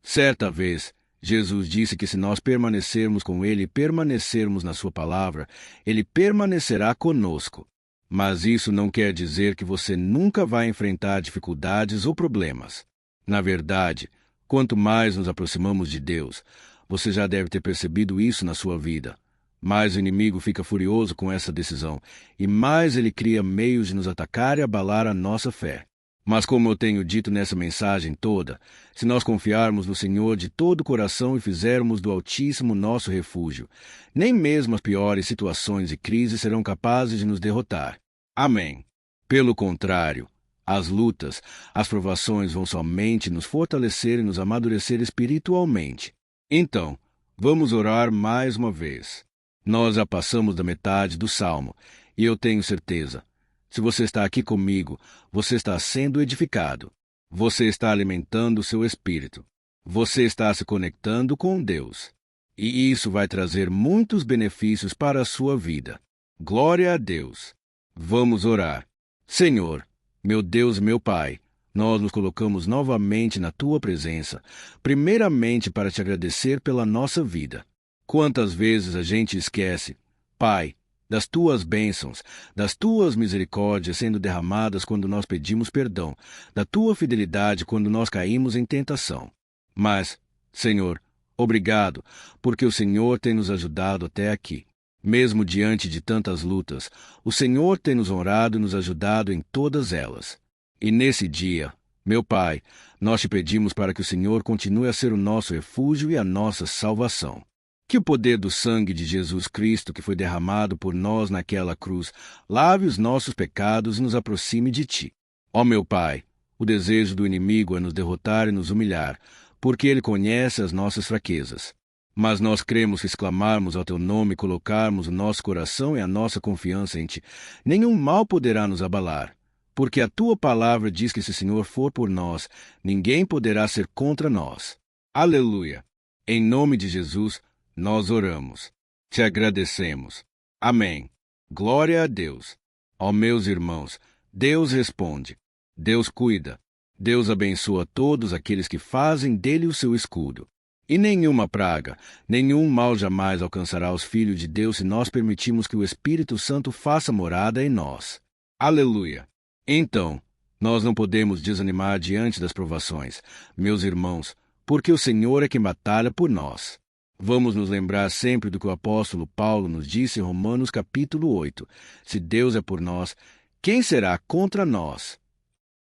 Certa vez, Jesus disse que se nós permanecermos com Ele e permanecermos na Sua palavra, Ele permanecerá conosco. Mas isso não quer dizer que você nunca vai enfrentar dificuldades ou problemas. Na verdade, Quanto mais nos aproximamos de Deus, você já deve ter percebido isso na sua vida, mais o inimigo fica furioso com essa decisão, e mais ele cria meios de nos atacar e abalar a nossa fé. Mas como eu tenho dito nessa mensagem toda, se nós confiarmos no Senhor de todo o coração e fizermos do Altíssimo nosso refúgio, nem mesmo as piores situações e crises serão capazes de nos derrotar. Amém. Pelo contrário, as lutas, as provações vão somente nos fortalecer e nos amadurecer espiritualmente. Então, vamos orar mais uma vez. Nós já passamos da metade do Salmo, e eu tenho certeza, se você está aqui comigo, você está sendo edificado. Você está alimentando o seu espírito. Você está se conectando com Deus. E isso vai trazer muitos benefícios para a sua vida. Glória a Deus. Vamos orar. Senhor, meu Deus e meu Pai, nós nos colocamos novamente na Tua presença, primeiramente para te agradecer pela nossa vida. Quantas vezes a gente esquece, Pai, das Tuas bênçãos, das Tuas misericórdias sendo derramadas quando nós pedimos perdão, da Tua fidelidade quando nós caímos em tentação. Mas, Senhor, obrigado, porque o Senhor tem nos ajudado até aqui. Mesmo diante de tantas lutas, o Senhor tem nos honrado e nos ajudado em todas elas. E nesse dia, meu Pai, nós te pedimos para que o Senhor continue a ser o nosso refúgio e a nossa salvação. Que o poder do sangue de Jesus Cristo, que foi derramado por nós naquela cruz, lave os nossos pecados e nos aproxime de Ti. Ó meu Pai, o desejo do inimigo é nos derrotar e nos humilhar, porque ele conhece as nossas fraquezas. Mas nós cremos que se clamarmos ao Teu nome e colocarmos o nosso coração e a nossa confiança em Ti, nenhum mal poderá nos abalar. Porque a Tua palavra diz que se o Senhor for por nós, ninguém poderá ser contra nós. Aleluia! Em nome de Jesus, nós oramos. Te agradecemos. Amém. Glória a Deus. Ó meus irmãos, Deus responde. Deus cuida. Deus abençoa todos aqueles que fazem dele o seu escudo. E nenhuma praga, nenhum mal jamais alcançará os filhos de Deus se nós permitirmos que o Espírito Santo faça morada em nós. Aleluia! Então, nós não podemos desanimar diante das provações, meus irmãos, porque o Senhor é quem batalha por nós. Vamos nos lembrar sempre do que o apóstolo Paulo nos disse em Romanos capítulo 8. Se Deus é por nós, quem será contra nós?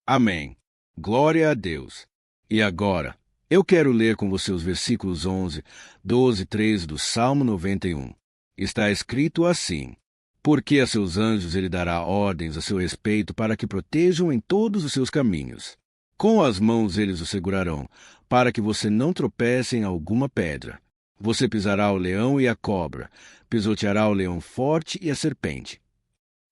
Amém. Glória a Deus. E agora, eu quero ler com você os versículos 11, 12 e 13 do Salmo 91. Está escrito assim: Porque a seus anjos ele dará ordens a seu respeito para que protejam em todos os seus caminhos. Com as mãos eles o segurarão, para que você não tropece em alguma pedra. Você pisará o leão e a cobra, pisoteará o leão forte e a serpente.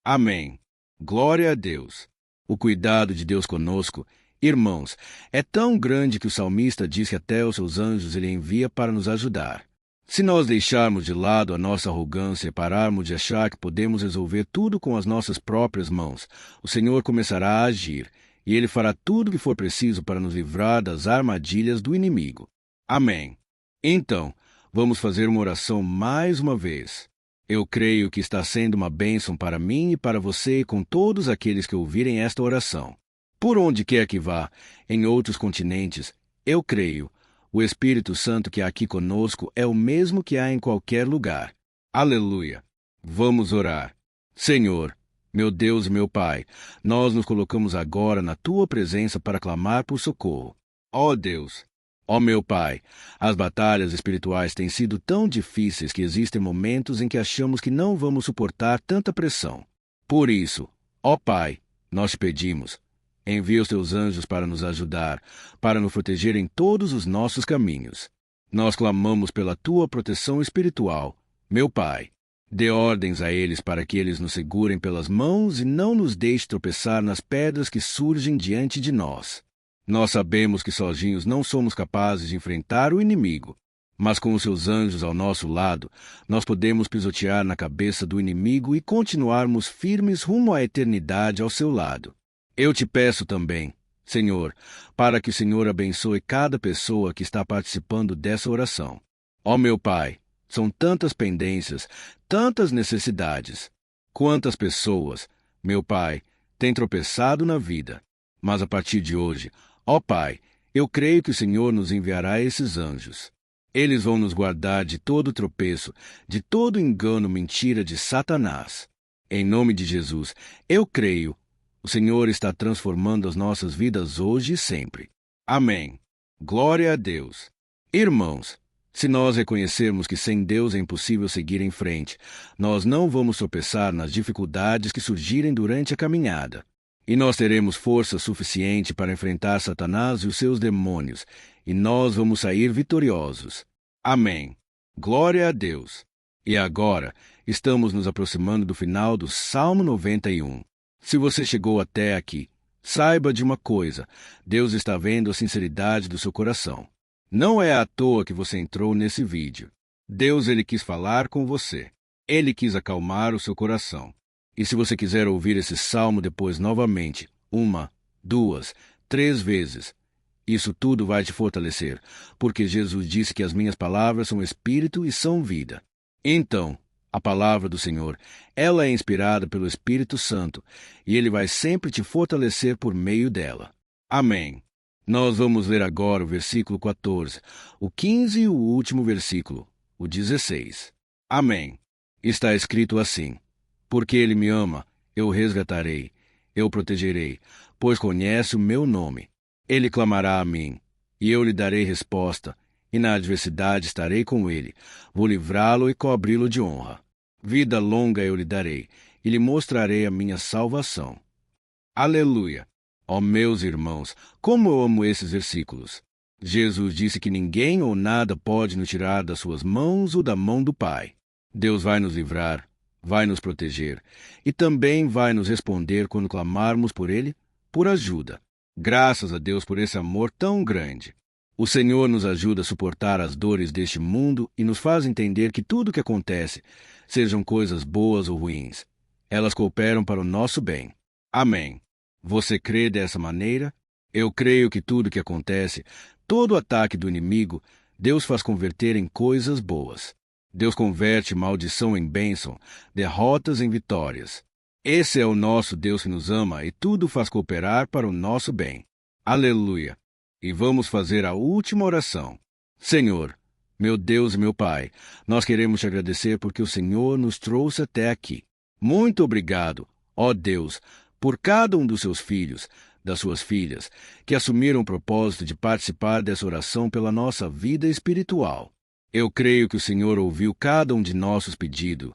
Amém. Glória a Deus. O cuidado de Deus conosco, irmãos, é tão grande que o salmista diz que até os seus anjos ele envia para nos ajudar. Se nós deixarmos de lado a nossa arrogância e pararmos de achar que podemos resolver tudo com as nossas próprias mãos, o Senhor começará a agir, e Ele fará tudo o que for preciso para nos livrar das armadilhas do inimigo. Amém. Então, vamos fazer uma oração mais uma vez. Eu creio que está sendo uma bênção para mim e para você e com todos aqueles que ouvirem esta oração. Por onde quer que vá, em outros continentes, eu creio, o Espírito Santo que há aqui conosco é o mesmo que há em qualquer lugar. Aleluia! Vamos orar. Senhor, meu Deus e meu Pai, nós nos colocamos agora na Tua presença para clamar por socorro. Ó Deus! Ó meu Pai, as batalhas espirituais têm sido tão difíceis que existem momentos em que achamos que não vamos suportar tanta pressão. Por isso, ó Pai, nós te pedimos, envia os teus anjos para nos ajudar, para nos proteger em todos os nossos caminhos. Nós clamamos pela tua proteção espiritual, meu Pai. Dê ordens a eles para que eles nos segurem pelas mãos e não nos deixe tropeçar nas pedras que surgem diante de nós. Nós sabemos que sozinhos não somos capazes de enfrentar o inimigo, mas com os seus anjos ao nosso lado, nós podemos pisotear na cabeça do inimigo e continuarmos firmes rumo à eternidade ao seu lado. Eu te peço também, Senhor, para que o Senhor abençoe cada pessoa que está participando dessa oração. Ó meu Pai, são tantas pendências, tantas necessidades. Quantas pessoas, meu Pai, têm tropeçado na vida. Mas a partir de hoje, ó Pai, Eu creio que o Senhor nos enviará esses anjos. Eles vão nos guardar de todo tropeço, de todo engano, mentira de Satanás. Em nome de Jesus, eu creio. O Senhor está transformando as nossas vidas hoje e sempre. Amém. Glória a Deus. Irmãos, se nós reconhecermos que sem Deus é impossível seguir em frente, nós não vamos tropeçar nas dificuldades que surgirem durante a caminhada. E nós teremos força suficiente para enfrentar Satanás e os seus demônios, e nós vamos sair vitoriosos. Amém. Glória a Deus. E agora, estamos nos aproximando do final do Salmo 91. Se você chegou até aqui, saiba de uma coisa: Deus está vendo a sinceridade do seu coração. Não é à toa que você entrou nesse vídeo. Deus, ele quis falar com você. Ele quis acalmar o seu coração. E se você quiser ouvir esse salmo depois novamente, 1, 2, 3 vezes, isso tudo vai te fortalecer, porque Jesus disse que as minhas palavras são espírito e são vida. Então, a palavra do Senhor, ela é inspirada pelo Espírito Santo, e ele vai sempre te fortalecer por meio dela. Amém. Nós vamos ler agora o versículo 14, o 15 e o último versículo, o 16. Amém. Está escrito assim: porque ele me ama, eu o resgatarei, eu o protegerei, pois conhece o meu nome. Ele clamará a mim, e eu lhe darei resposta, e na adversidade estarei com ele. Vou livrá-lo e cobri-lo de honra. Vida longa eu lhe darei, e lhe mostrarei a minha salvação. Aleluia! Ó meus irmãos, como eu amo esses versículos! Jesus disse que ninguém ou nada pode nos tirar das suas mãos ou da mão do Pai. Deus vai nos livrar, vai nos proteger, e também vai nos responder quando clamarmos por Ele, por ajuda. Graças a Deus por esse amor tão grande. O Senhor nos ajuda a suportar as dores deste mundo e nos faz entender que tudo o que acontece, sejam coisas boas ou ruins, elas cooperam para o nosso bem. Amém. Você crê dessa maneira? Eu creio que tudo o que acontece, todo ataque do inimigo, Deus faz converter em coisas boas. Deus converte maldição em bênção, derrotas em vitórias. Esse é o nosso Deus que nos ama e tudo faz cooperar para o nosso bem. Aleluia! E vamos fazer a última oração. Senhor, meu Deus e meu Pai, nós queremos te agradecer porque o Senhor nos trouxe até aqui. Muito obrigado, ó Deus, por cada um dos seus filhos, das suas filhas, que assumiram o propósito de participar dessa oração pela nossa vida espiritual. Eu creio que o Senhor ouviu cada um de nossos pedidos,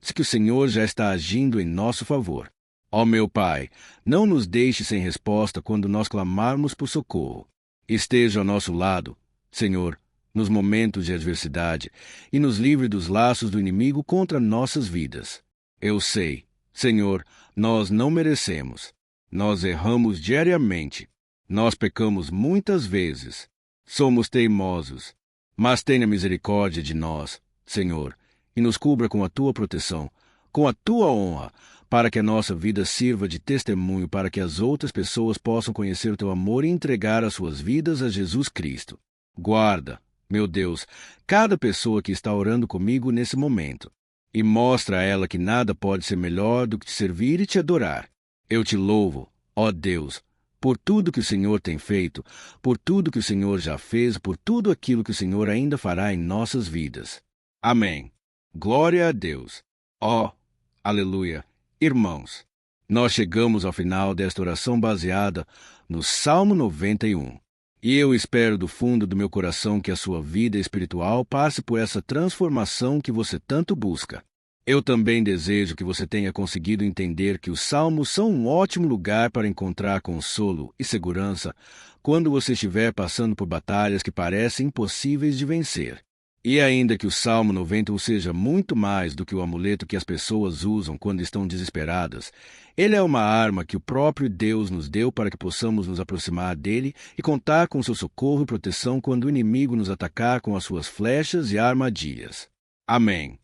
diz que o Senhor já está agindo em nosso favor. Ó meu Pai, não nos deixe sem resposta quando nós clamarmos por socorro. Esteja ao nosso lado, Senhor, nos momentos de adversidade, e nos livre dos laços do inimigo contra nossas vidas. Eu sei, Senhor, nós não merecemos. Nós erramos diariamente. Nós pecamos muitas vezes. Somos teimosos. Mas tenha misericórdia de nós, Senhor, e nos cubra com a tua proteção, com a tua honra, para que a nossa vida sirva de testemunho para que as outras pessoas possam conhecer o teu amor e entregar as suas vidas a Jesus Cristo. Guarda, meu Deus, cada pessoa que está orando comigo nesse momento, e mostra a ela que nada pode ser melhor do que te servir e te adorar. Eu te louvo, ó Deus, por tudo que o Senhor tem feito, por tudo que o Senhor já fez, por tudo aquilo que o Senhor ainda fará em nossas vidas. Amém. Glória a Deus. Ó, aleluia. Irmãos, nós chegamos ao final desta oração baseada no Salmo 91. E eu espero do fundo do meu coração que a sua vida espiritual passe por essa transformação que você tanto busca. Eu também desejo que você tenha conseguido entender que os salmos são um ótimo lugar para encontrar consolo e segurança quando você estiver passando por batalhas que parecem impossíveis de vencer. E ainda que o Salmo 91 seja muito mais do que o amuleto que as pessoas usam quando estão desesperadas, ele é uma arma que o próprio Deus nos deu para que possamos nos aproximar dele e contar com seu socorro e proteção quando o inimigo nos atacar com as suas flechas e armadilhas. Amém.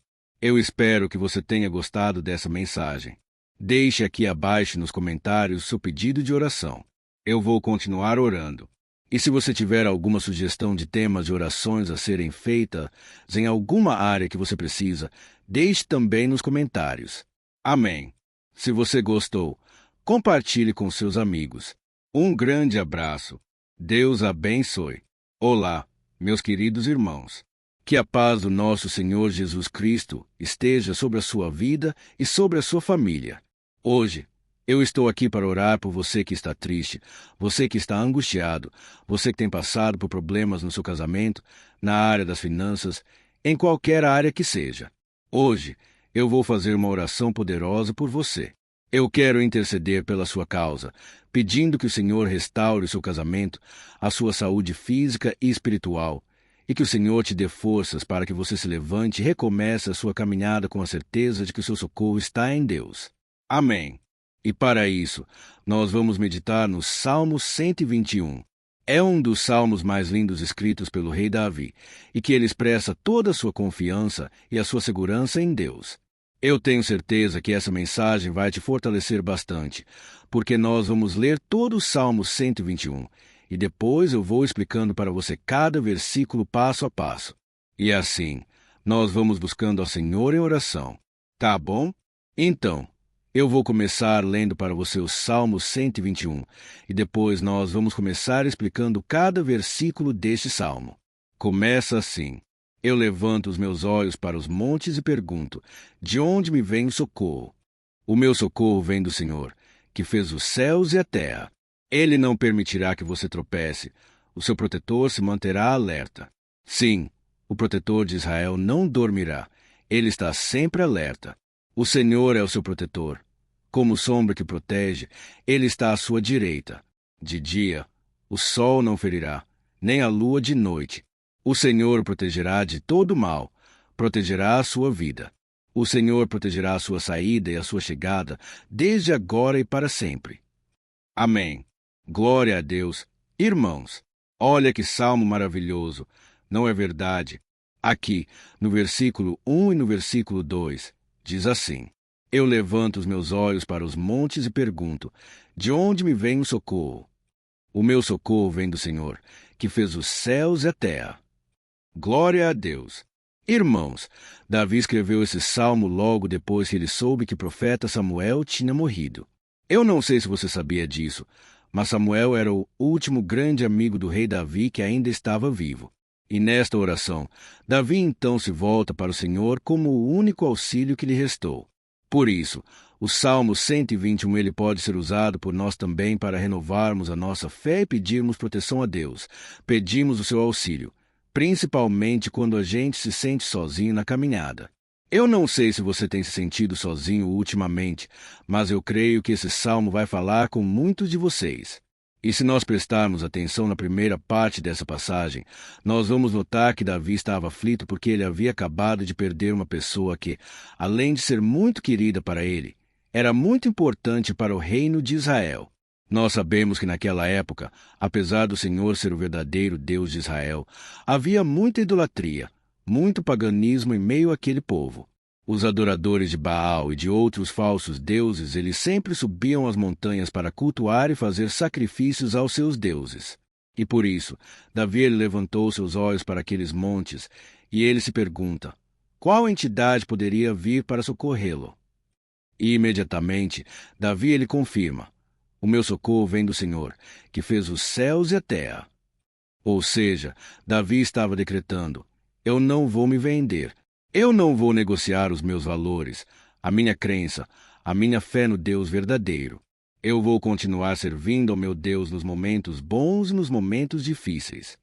Eu espero que você tenha gostado dessa mensagem. Deixe aqui abaixo nos comentários seu pedido de oração. Eu vou continuar orando. E se você tiver alguma sugestão de temas de orações a serem feitas em alguma área que você precisa, deixe também nos comentários. Amém. Se você gostou, compartilhe com seus amigos. Um grande abraço. Deus abençoe. Olá, meus queridos irmãos. Que a paz do nosso Senhor Jesus Cristo esteja sobre a sua vida e sobre a sua família. Hoje, eu estou aqui para orar por você que está triste, você que está angustiado, você que tem passado por problemas no seu casamento, na área das finanças, em qualquer área que seja. Hoje, eu vou fazer uma oração poderosa por você. Eu quero interceder pela sua causa, pedindo que o Senhor restaure o seu casamento, a sua saúde física e espiritual, e que o Senhor te dê forças para que você se levante e recomece a sua caminhada com a certeza de que o seu socorro está em Deus. Amém. E para isso, nós vamos meditar no Salmo 121. É um dos salmos mais lindos escritos pelo rei Davi, e que ele expressa toda a sua confiança e a sua segurança em Deus. Eu tenho certeza que essa mensagem vai te fortalecer bastante, porque nós vamos ler todo o Salmo 121, e depois eu vou explicando para você cada versículo passo a passo. E assim, nós vamos buscando ao Senhor em oração. Tá bom? Então, eu vou começar lendo para você o Salmo 121, e depois nós vamos começar explicando cada versículo deste salmo. Começa assim: Eu levanto os meus olhos para os montes e pergunto, de onde me vem o socorro? O meu socorro vem do Senhor, que fez os céus e a terra. Ele não permitirá que você tropece. O seu protetor se manterá alerta. Sim, o protetor de Israel não dormirá. Ele está sempre alerta. O Senhor é o seu protetor. Como sombra que protege, ele está à sua direita. De dia, o sol não ferirá, nem a lua de noite. O Senhor o protegerá de todo mal, protegerá a sua vida. O Senhor protegerá a sua saída e a sua chegada, desde agora e para sempre. Amém. Glória a Deus. Irmãos, olha que salmo maravilhoso, não é verdade? Aqui, no versículo 1 e no versículo 2, diz assim: Eu levanto os meus olhos para os montes e pergunto, de onde me vem o socorro? O meu socorro vem do Senhor, que fez os céus e a terra. Glória a Deus. Irmãos, Davi escreveu esse salmo logo depois que ele soube que o profeta Samuel tinha morrido. Eu não sei se você sabia disso, mas Samuel era o último grande amigo do rei Davi que ainda estava vivo. E nesta oração, Davi então se volta para o Senhor como o único auxílio que lhe restou. Por isso, o Salmo 121 ele pode ser usado por nós também para renovarmos a nossa fé e pedirmos proteção a Deus. Pedimos o seu auxílio, principalmente quando a gente se sente sozinho na caminhada. Eu não sei se você tem se sentido sozinho ultimamente, mas eu creio que esse salmo vai falar com muitos de vocês. E se nós prestarmos atenção na primeira parte dessa passagem, nós vamos notar que Davi estava aflito porque ele havia acabado de perder uma pessoa que, além de ser muito querida para ele, era muito importante para o reino de Israel. Nós sabemos que naquela época, apesar do Senhor ser o verdadeiro Deus de Israel, havia muita idolatria, muito paganismo em meio àquele povo. Os adoradores de Baal e de outros falsos deuses, eles sempre subiam as montanhas para cultuar e fazer sacrifícios aos seus deuses. E por isso, Davi ele levantou seus olhos para aqueles montes, e ele se pergunta, qual entidade poderia vir para socorrê-lo? E imediatamente, Davi ele confirma, o meu socorro vem do Senhor, que fez os céus e a terra. Ou seja, Davi estava decretando, eu não vou me vender. Eu não vou negociar os meus valores, a minha crença, a minha fé no Deus verdadeiro. Eu vou continuar servindo ao meu Deus nos momentos bons e nos momentos difíceis.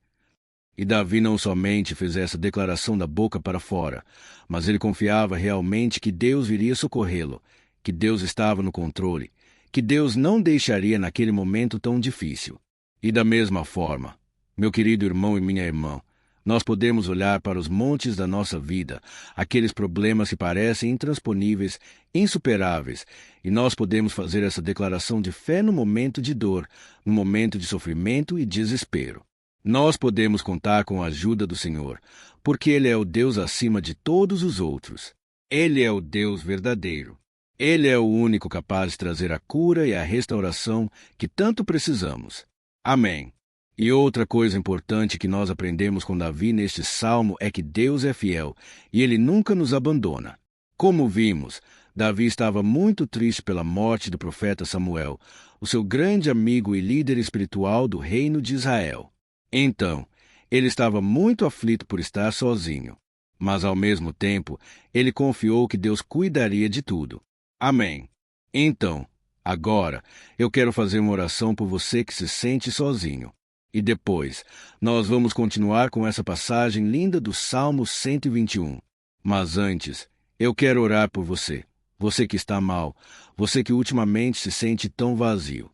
E Davi não somente fez essa declaração da boca para fora, mas ele confiava realmente que Deus viria socorrê-lo, que Deus estava no controle, que Deus não deixaria naquele momento tão difícil. E da mesma forma, meu querido irmão e minha irmã, nós podemos olhar para os montes da nossa vida, aqueles problemas que parecem intransponíveis, insuperáveis, e nós podemos fazer essa declaração de fé no momento de dor, no momento de sofrimento e desespero. Nós podemos contar com a ajuda do Senhor, porque Ele é o Deus acima de todos os outros. Ele é o Deus verdadeiro. Ele é o único capaz de trazer a cura e a restauração que tanto precisamos. Amém. E outra coisa importante que nós aprendemos com Davi neste salmo é que Deus é fiel e Ele nunca nos abandona. Como vimos, Davi estava muito triste pela morte do profeta Samuel, o seu grande amigo e líder espiritual do reino de Israel. Então, ele estava muito aflito por estar sozinho. Mas, ao mesmo tempo, ele confiou que Deus cuidaria de tudo. Amém. Então, agora, eu quero fazer uma oração por você que se sente sozinho. E depois, nós vamos continuar com essa passagem linda do Salmo 121. Mas antes, eu quero orar por você. Você que está mal, você que ultimamente se sente tão vazio.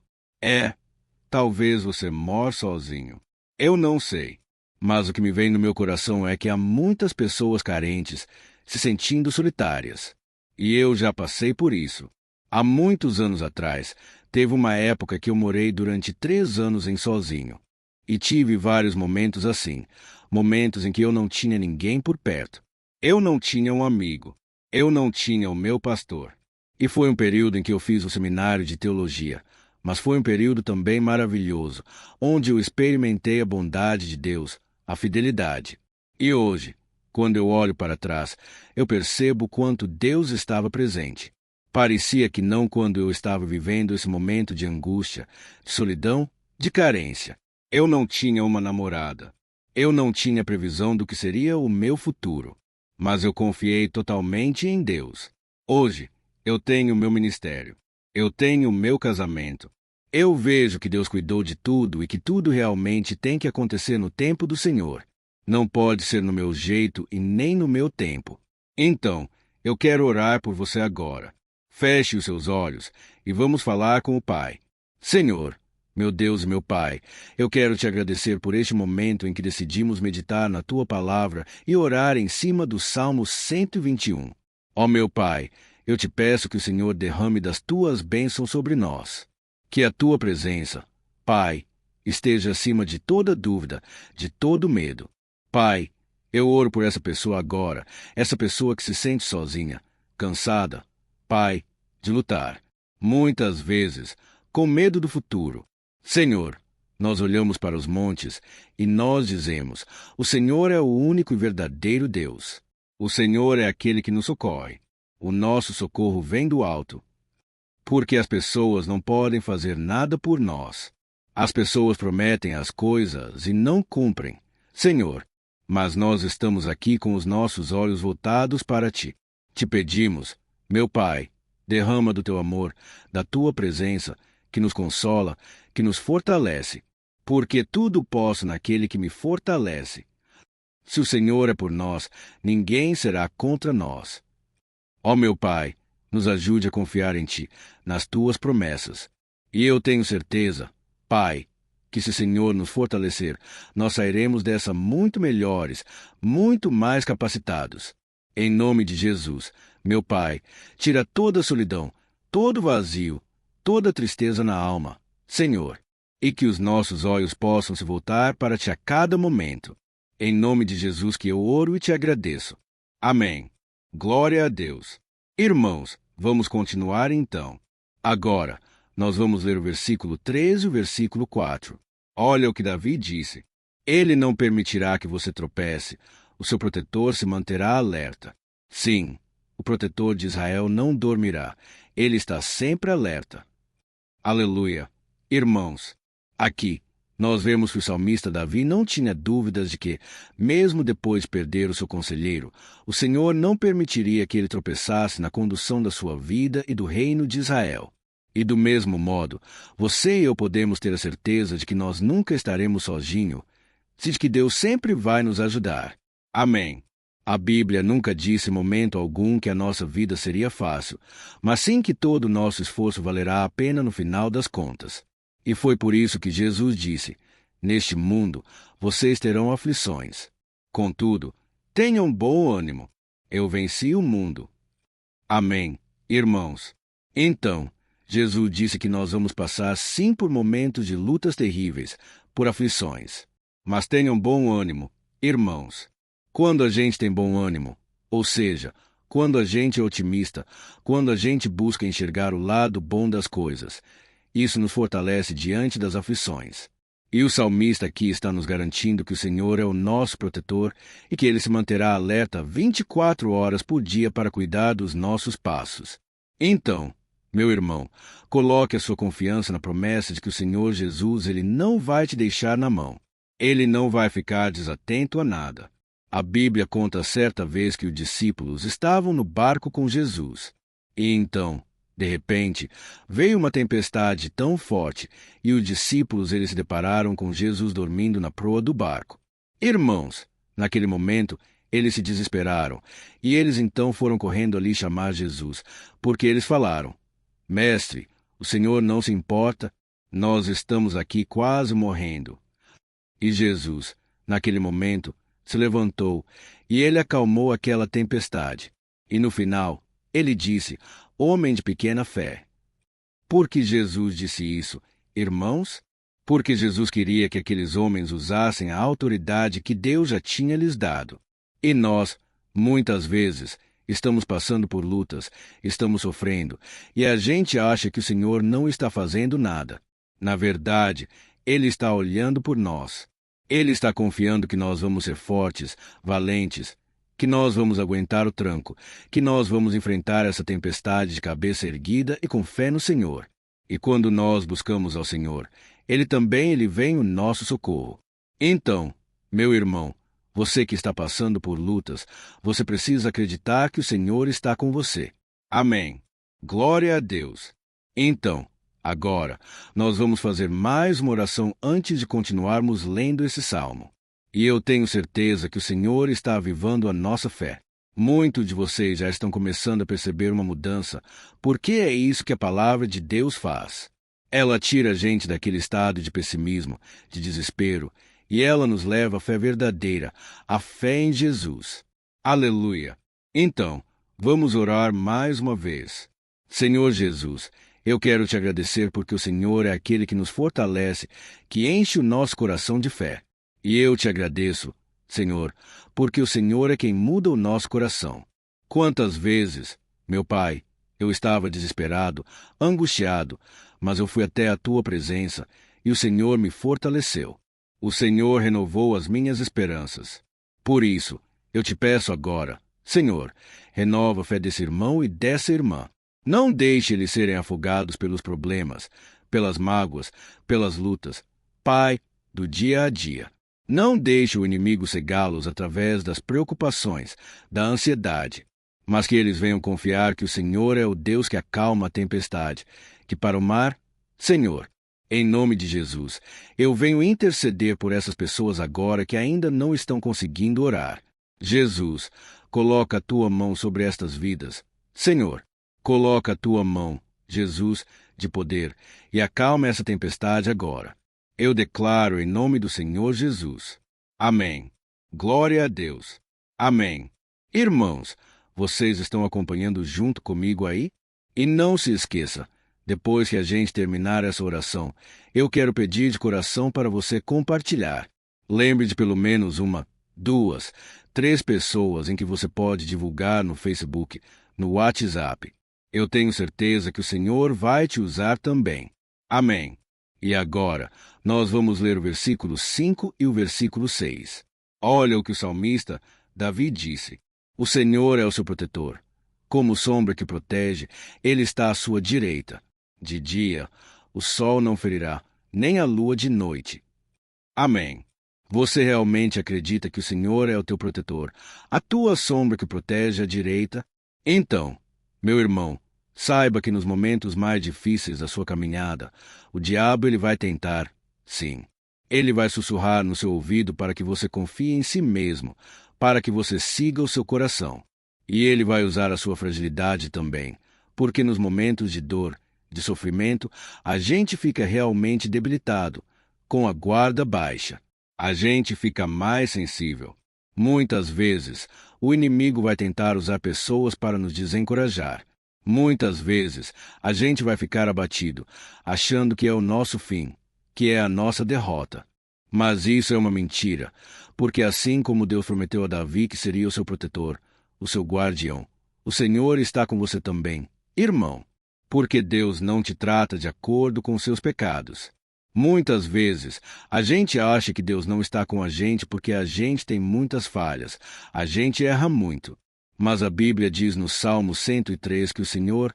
Talvez você mora sozinho. Eu não sei. Mas o que me vem no meu coração é que há muitas pessoas carentes se sentindo solitárias. E eu já passei por isso. Há muitos anos atrás, teve uma época que eu morei durante 3 anos em sozinho. E tive vários momentos assim, momentos em que eu não tinha ninguém por perto. Eu não tinha um amigo. Eu não tinha o meu pastor. E foi um período em que eu fiz o seminário de teologia, mas foi um período também maravilhoso, onde eu experimentei a bondade de Deus, a fidelidade. E hoje, quando eu olho para trás, eu percebo quanto Deus estava presente. Parecia que não quando eu estava vivendo esse momento de angústia, de solidão, de carência. Eu não tinha uma namorada. Eu não tinha previsão do que seria o meu futuro. Mas eu confiei totalmente em Deus. Hoje, eu tenho o meu ministério. Eu tenho o meu casamento. Eu vejo que Deus cuidou de tudo e que tudo realmente tem que acontecer no tempo do Senhor. Não pode ser no meu jeito e nem no meu tempo. Então, eu quero orar por você agora. Feche os seus olhos e vamos falar com o Pai. Senhor, meu Deus e meu Pai, eu quero te agradecer por este momento em que decidimos meditar na Tua Palavra e orar em cima do Salmo 121. Ó meu Pai, eu te peço que o Senhor derrame das Tuas bênçãos sobre nós. Que a Tua presença, Pai, esteja acima de toda dúvida, de todo medo. Pai, eu oro por essa pessoa agora, essa pessoa que se sente sozinha, cansada, Pai, de lutar, muitas vezes, com medo do futuro. Senhor, nós olhamos para os montes e nós dizemos: o Senhor é o único e verdadeiro Deus. O Senhor é aquele que nos socorre. O nosso socorro vem do alto. Porque as pessoas não podem fazer nada por nós. As pessoas prometem as coisas e não cumprem. Senhor, mas nós estamos aqui com os nossos olhos voltados para Ti. Te pedimos, meu Pai, derrama do Teu amor, da Tua presença, que nos consola, que nos fortalece, porque tudo posso naquele que me fortalece. Se o Senhor é por nós, ninguém será contra nós. Ó meu Pai, nos ajude a confiar em Ti, nas Tuas promessas. E eu tenho certeza, Pai, que se o Senhor nos fortalecer, nós sairemos dessa muito melhores, muito mais capacitados. Em nome de Jesus, meu Pai, tira toda a solidão, todo o vazio, toda a tristeza na alma, Senhor, e que os nossos olhos possam se voltar para Ti a cada momento. Em nome de Jesus que eu oro e te agradeço. Amém. Glória a Deus. Irmãos, vamos continuar então. Agora, nós vamos ler o versículo 13 e o versículo 4. Olha o que Davi disse. Ele não permitirá que você tropece. O seu protetor se manterá alerta. Sim, o protetor de Israel não dormirá. Ele está sempre alerta. Aleluia. Irmãos, aqui, nós vemos que o salmista Davi não tinha dúvidas de que, mesmo depois de perder o seu conselheiro, o Senhor não permitiria que ele tropeçasse na condução da sua vida e do reino de Israel. E do mesmo modo, você e eu podemos ter a certeza de que nós nunca estaremos sozinhos, de que Deus sempre vai nos ajudar. Amém. A Bíblia nunca disse em momento algum que a nossa vida seria fácil, mas sim que todo o nosso esforço valerá a pena no final das contas. E foi por isso que Jesus disse: neste mundo vocês terão aflições. Contudo, tenham bom ânimo. Eu venci o mundo. Amém, irmãos. Então, Jesus disse que nós vamos passar sim por momentos de lutas terríveis, por aflições. Mas tenham bom ânimo, irmãos. Quando a gente tem bom ânimo, ou seja, quando a gente é otimista, quando a gente busca enxergar o lado bom das coisas, isso nos fortalece diante das aflições. E o salmista aqui está nos garantindo que o Senhor é o nosso protetor e que Ele se manterá alerta 24 horas por dia para cuidar dos nossos passos. Então, meu irmão, coloque a sua confiança na promessa de que o Senhor Jesus ele não vai te deixar na mão. Ele não vai ficar desatento a nada. A Bíblia conta certa vez que os discípulos estavam no barco com Jesus. E então, de repente, veio uma tempestade tão forte e os discípulos eles se depararam com Jesus dormindo na proa do barco. Irmãos, naquele momento, eles se desesperaram e eles então foram correndo ali chamar Jesus, porque eles falaram: Mestre, o Senhor não se importa, nós estamos aqui quase morrendo. E Jesus, naquele momento, se levantou e ele acalmou aquela tempestade. E no final, ele disse: Homem de pequena fé. Por que Jesus disse isso, irmãos? Porque Jesus queria que aqueles homens usassem a autoridade que Deus já tinha lhes dado. E nós, muitas vezes, estamos passando por lutas, estamos sofrendo, e a gente acha que o Senhor não está fazendo nada. Na verdade, Ele está olhando por nós. Ele está confiando que nós vamos ser fortes, valentes, que nós vamos aguentar o tranco, que nós vamos enfrentar essa tempestade de cabeça erguida e com fé no Senhor. E quando nós buscamos ao Senhor, Ele vem o nosso socorro. Então, meu irmão, você que está passando por lutas, você precisa acreditar que o Senhor está com você. Amém. Glória a Deus. Então, agora, nós vamos fazer mais uma oração antes de continuarmos lendo esse salmo. E eu tenho certeza que o Senhor está avivando a nossa fé. Muitos de vocês já estão começando a perceber uma mudança, porque é isso que a palavra de Deus faz. Ela tira a gente daquele estado de pessimismo, de desespero, e ela nos leva à fé verdadeira, à fé em Jesus. Aleluia! Então, vamos orar mais uma vez. Senhor Jesus, eu quero te agradecer porque o Senhor é aquele que nos fortalece, que enche o nosso coração de fé. E eu te agradeço, Senhor, porque o Senhor é quem muda o nosso coração. Quantas vezes, meu Pai, eu estava desesperado, angustiado, mas eu fui até a tua presença e o Senhor me fortaleceu. O Senhor renovou as minhas esperanças. Por isso, eu te peço agora, Senhor, renova a fé desse irmão e dessa irmã. Não deixe eles serem afogados pelos problemas, pelas mágoas, pelas lutas. Pai, do dia a dia. Não deixe o inimigo cegá-los através das preocupações, da ansiedade, mas que eles venham confiar que o Senhor é o Deus que acalma a tempestade, que para o mar, Senhor, em nome de Jesus, eu venho interceder por essas pessoas agora que ainda não estão conseguindo orar. Jesus, coloca a tua mão sobre estas vidas. Senhor, coloca a tua mão, Jesus, de poder, e acalma essa tempestade agora. Eu declaro em nome do Senhor Jesus. Amém. Glória a Deus. Amém. Irmãos, vocês estão acompanhando junto comigo aí? E não se esqueça, depois que a gente terminar essa oração, eu quero pedir de coração para você compartilhar. Lembre de pelo menos 1, 2, 3 pessoas em que você pode divulgar no Facebook, no WhatsApp. Eu tenho certeza que o Senhor vai te usar também. Amém. E agora, nós vamos ler o versículo 5 e o versículo 6. Olha o que o salmista Davi disse. O Senhor é o seu protetor. Como sombra que protege, ele está à sua direita. De dia, o sol não ferirá, nem a lua de noite. Amém. Você realmente acredita que o Senhor é o teu protetor, a tua sombra que protege à direita? Então, meu irmão, saiba que nos momentos mais difíceis da sua caminhada, o diabo ele vai tentar, sim. Ele vai sussurrar no seu ouvido para que você confie em si mesmo, para que você siga o seu coração. E ele vai usar a sua fragilidade também, porque nos momentos de dor, de sofrimento, a gente fica realmente debilitado, com a guarda baixa. A gente fica mais sensível. Muitas vezes, o inimigo vai tentar usar pessoas para nos desencorajar. Muitas vezes, a gente vai ficar abatido, achando que é o nosso fim, que é a nossa derrota. Mas isso é uma mentira, porque assim como Deus prometeu a Davi que seria o seu protetor, o seu guardião, o Senhor está com você também, irmão, porque Deus não te trata de acordo com seus pecados. Muitas vezes, a gente acha que Deus não está com a gente porque a gente tem muitas falhas, a gente erra muito. Mas a Bíblia diz no Salmo 103 que o Senhor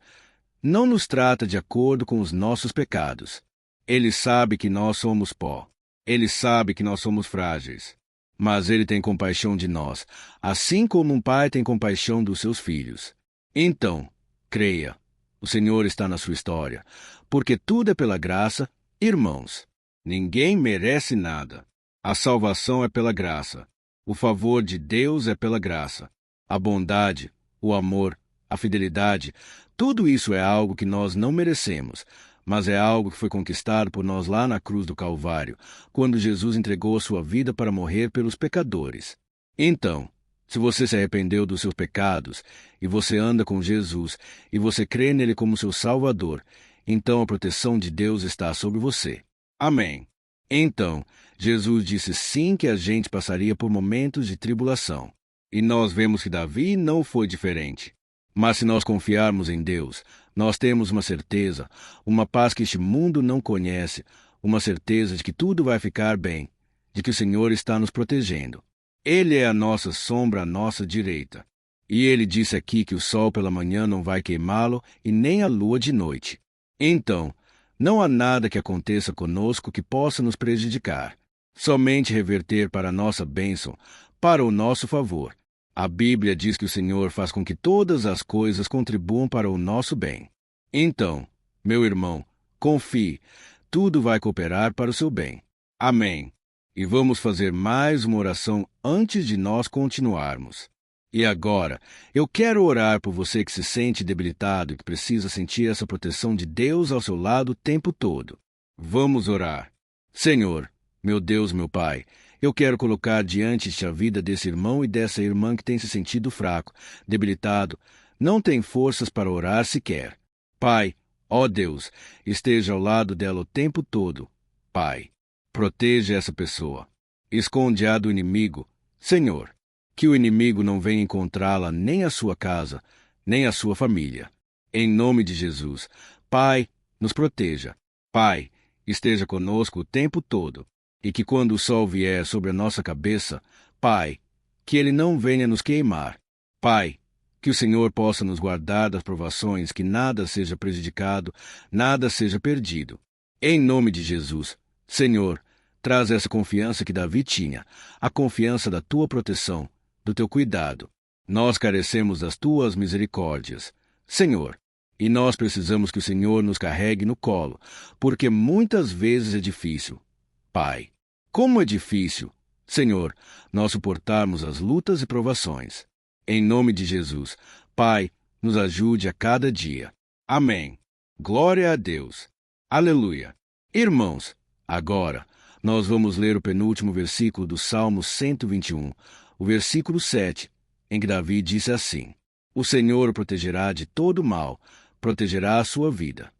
não nos trata de acordo com os nossos pecados. Ele sabe que nós somos pó. Ele sabe que nós somos frágeis. Mas Ele tem compaixão de nós, assim como um pai tem compaixão dos seus filhos. Então, creia, o Senhor está na sua história, porque tudo é pela graça, irmãos. Ninguém merece nada. A salvação é pela graça. O favor de Deus é pela graça. A bondade, o amor, a fidelidade, tudo isso é algo que nós não merecemos, mas é algo que foi conquistado por nós lá na cruz do Calvário, quando Jesus entregou a sua vida para morrer pelos pecadores. Então, se você se arrependeu dos seus pecados, e você anda com Jesus, e você crê nele como seu Salvador, então a proteção de Deus está sobre você. Amém. Então, Jesus disse sim que a gente passaria por momentos de tribulação. E nós vemos que Davi não foi diferente. Mas se nós confiarmos em Deus, nós temos uma certeza, uma paz que este mundo não conhece, uma certeza de que tudo vai ficar bem, de que o Senhor está nos protegendo. Ele é a nossa sombra à nossa direita. E ele disse aqui que o sol pela manhã não vai queimá-lo e nem a lua de noite. Então, não há nada que aconteça conosco que possa nos prejudicar. Somente reverter para a nossa bênção, para o nosso favor. A Bíblia diz que o Senhor faz com que todas as coisas contribuam para o nosso bem. Então, meu irmão, confie, tudo vai cooperar para o seu bem. Amém. E vamos fazer mais uma oração antes de nós continuarmos. E agora, eu quero orar por você que se sente debilitado e que precisa sentir essa proteção de Deus ao seu lado o tempo todo. Vamos orar. Senhor, meu Deus, meu Pai, eu quero colocar diante de ti a vida desse irmão e dessa irmã que tem se sentido fraco, debilitado, não tem forças para orar sequer. Pai, ó Deus, esteja ao lado dela o tempo todo. Pai, proteja essa pessoa. Esconde-a do inimigo. Senhor, que o inimigo não venha encontrá-la nem a sua casa, nem a sua família. Em nome de Jesus, Pai, nos proteja. Pai, esteja conosco o tempo todo. E que quando o sol vier sobre a nossa cabeça, Pai, que ele não venha nos queimar. Pai, que o Senhor possa nos guardar das provações, que nada seja prejudicado, nada seja perdido. Em nome de Jesus, Senhor, traz essa confiança que Davi tinha, a confiança da tua proteção, do teu cuidado. Nós carecemos das tuas misericórdias, Senhor, e nós precisamos que o Senhor nos carregue no colo, porque muitas vezes é difícil. Pai, como é difícil, Senhor, nós suportarmos as lutas e provações. Em nome de Jesus, Pai, nos ajude a cada dia. Amém. Glória a Deus. Aleluia. Irmãos, agora nós vamos ler o penúltimo versículo do Salmo 121, o versículo 7, em que Davi disse assim: O Senhor o protegerá de todo mal, protegerá a sua vida.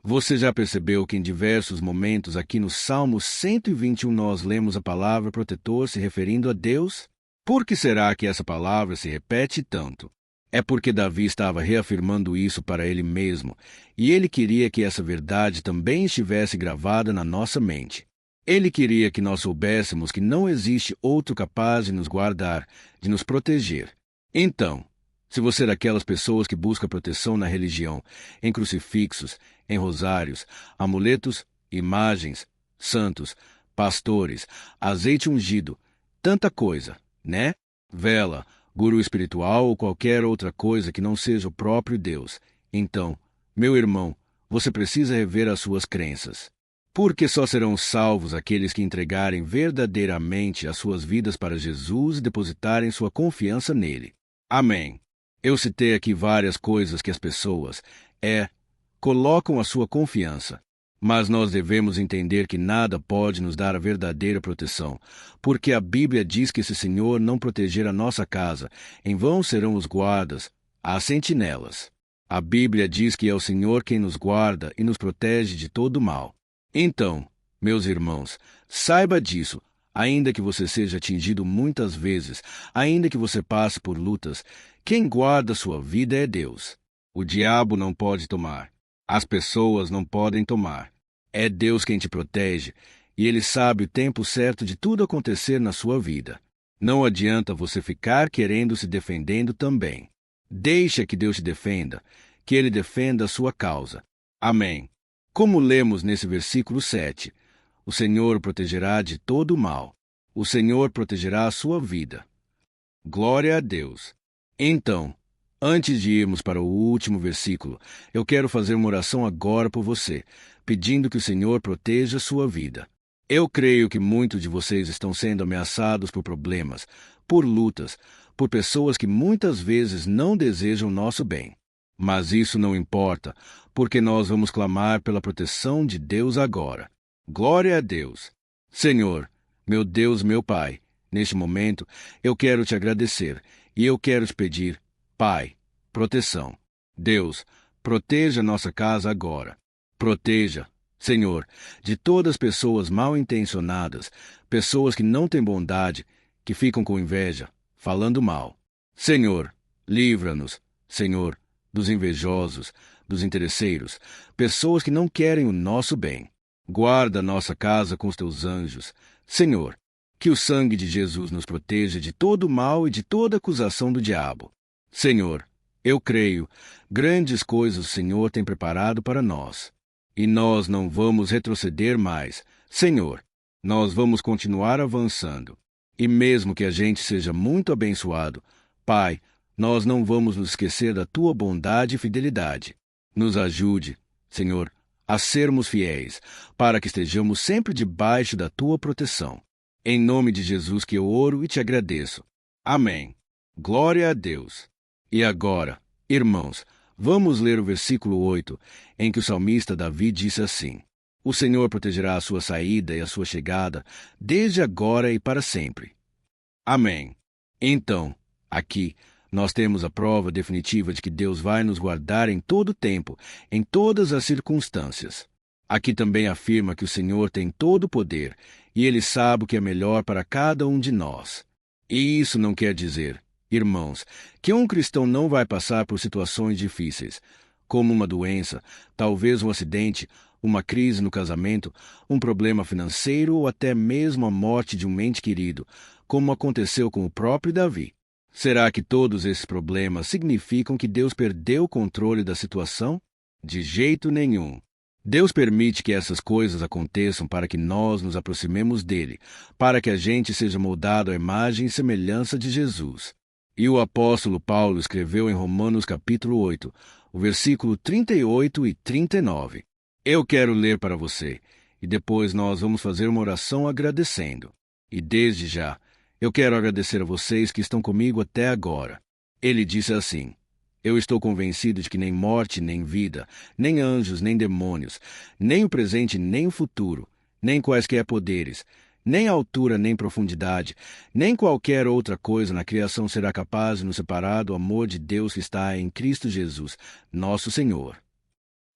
Você já percebeu que em diversos momentos aqui no Salmo 121 nós lemos a palavra protetor se referindo a Deus? Por que será que essa palavra se repete tanto? É porque Davi estava reafirmando isso para ele mesmo, e ele queria que essa verdade também estivesse gravada na nossa mente. Ele queria que nós soubéssemos que não existe outro capaz de nos guardar, de nos proteger. Então, se você é daquelas pessoas que busca proteção na religião, em crucifixos, em rosários, amuletos, imagens, santos, pastores, azeite ungido, tanta coisa, né? Vela, guru espiritual ou qualquer outra coisa que não seja o próprio Deus. Então, meu irmão, você precisa rever as suas crenças. Porque só serão salvos aqueles que entregarem verdadeiramente as suas vidas para Jesus e depositarem sua confiança nele. Amém. Eu citei aqui várias coisas que as pessoas colocam a sua confiança. Mas nós devemos entender que nada pode nos dar a verdadeira proteção, porque a Bíblia diz que se o Senhor não proteger a nossa casa, em vão serão os guardas, as sentinelas. A Bíblia diz que é o Senhor quem nos guarda e nos protege de todo mal. Então, meus irmãos, saiba disso. Ainda que você seja atingido muitas vezes, ainda que você passe por lutas, quem guarda sua vida é Deus. O diabo não pode tomar. As pessoas não podem tomar. É Deus quem te protege, e Ele sabe o tempo certo de tudo acontecer na sua vida. Não adianta você ficar querendo se defendendo também. Deixa que Deus te defenda, que Ele defenda a sua causa. Amém. Como lemos nesse versículo 7, o Senhor o protegerá de todo o mal. O Senhor protegerá a sua vida. Glória a Deus. Então, antes de irmos para o último versículo, eu quero fazer uma oração agora por você, pedindo que o Senhor proteja a sua vida. Eu creio que muitos de vocês estão sendo ameaçados por problemas, por lutas, por pessoas que muitas vezes não desejam nosso bem. Mas isso não importa, porque nós vamos clamar pela proteção de Deus agora. Glória a Deus. Senhor, meu Deus, meu Pai, neste momento eu quero te agradecer e eu quero te pedir, Pai, proteção. Deus, proteja nossa casa agora. Proteja, Senhor, de todas as pessoas mal intencionadas, pessoas que não têm bondade, que ficam com inveja, falando mal. Senhor, livra-nos, Senhor, dos invejosos, dos interesseiros, pessoas que não querem o nosso bem. Guarda nossa casa com os teus anjos. Senhor, que o sangue de Jesus nos proteja de todo o mal e de toda acusação do diabo. Senhor, eu creio, grandes coisas o Senhor tem preparado para nós. E nós não vamos retroceder mais. Senhor, nós vamos continuar avançando. E mesmo que a gente seja muito abençoado, Pai, nós não vamos nos esquecer da Tua bondade e fidelidade. Nos ajude, Senhor, a sermos fiéis, para que estejamos sempre debaixo da Tua proteção. Em nome de Jesus que eu oro e te agradeço. Amém. Glória a Deus. E agora, irmãos, vamos ler o versículo 8, em que o salmista Davi disse assim: O Senhor protegerá a sua saída e a sua chegada, desde agora e para sempre. Amém. Então, aqui, nós temos a prova definitiva de que Deus vai nos guardar em todo o tempo, em todas as circunstâncias. Aqui também afirma que o Senhor tem todo o poder, e Ele sabe o que é melhor para cada um de nós. E isso não quer dizer, irmãos, que um cristão não vai passar por situações difíceis, como uma doença, talvez um acidente, uma crise no casamento, um problema financeiro ou até mesmo a morte de um ente querido, como aconteceu com o próprio Davi. Será que todos esses problemas significam que Deus perdeu o controle da situação? De jeito nenhum. Deus permite que essas coisas aconteçam para que nós nos aproximemos dele, para que a gente seja moldado à imagem e semelhança de Jesus. E o apóstolo Paulo escreveu em Romanos capítulo 8, o versículo 38 e 39. Eu quero ler para você, e depois nós vamos fazer uma oração agradecendo. E desde já, eu quero agradecer a vocês que estão comigo até agora. Ele disse assim: Eu estou convencido de que nem morte, nem vida, nem anjos, nem demônios, nem o presente, nem o futuro, nem quaisquer poderes, nem altura, nem profundidade, nem qualquer outra coisa na criação será capaz de nos separar do amor de Deus que está em Cristo Jesus, nosso Senhor.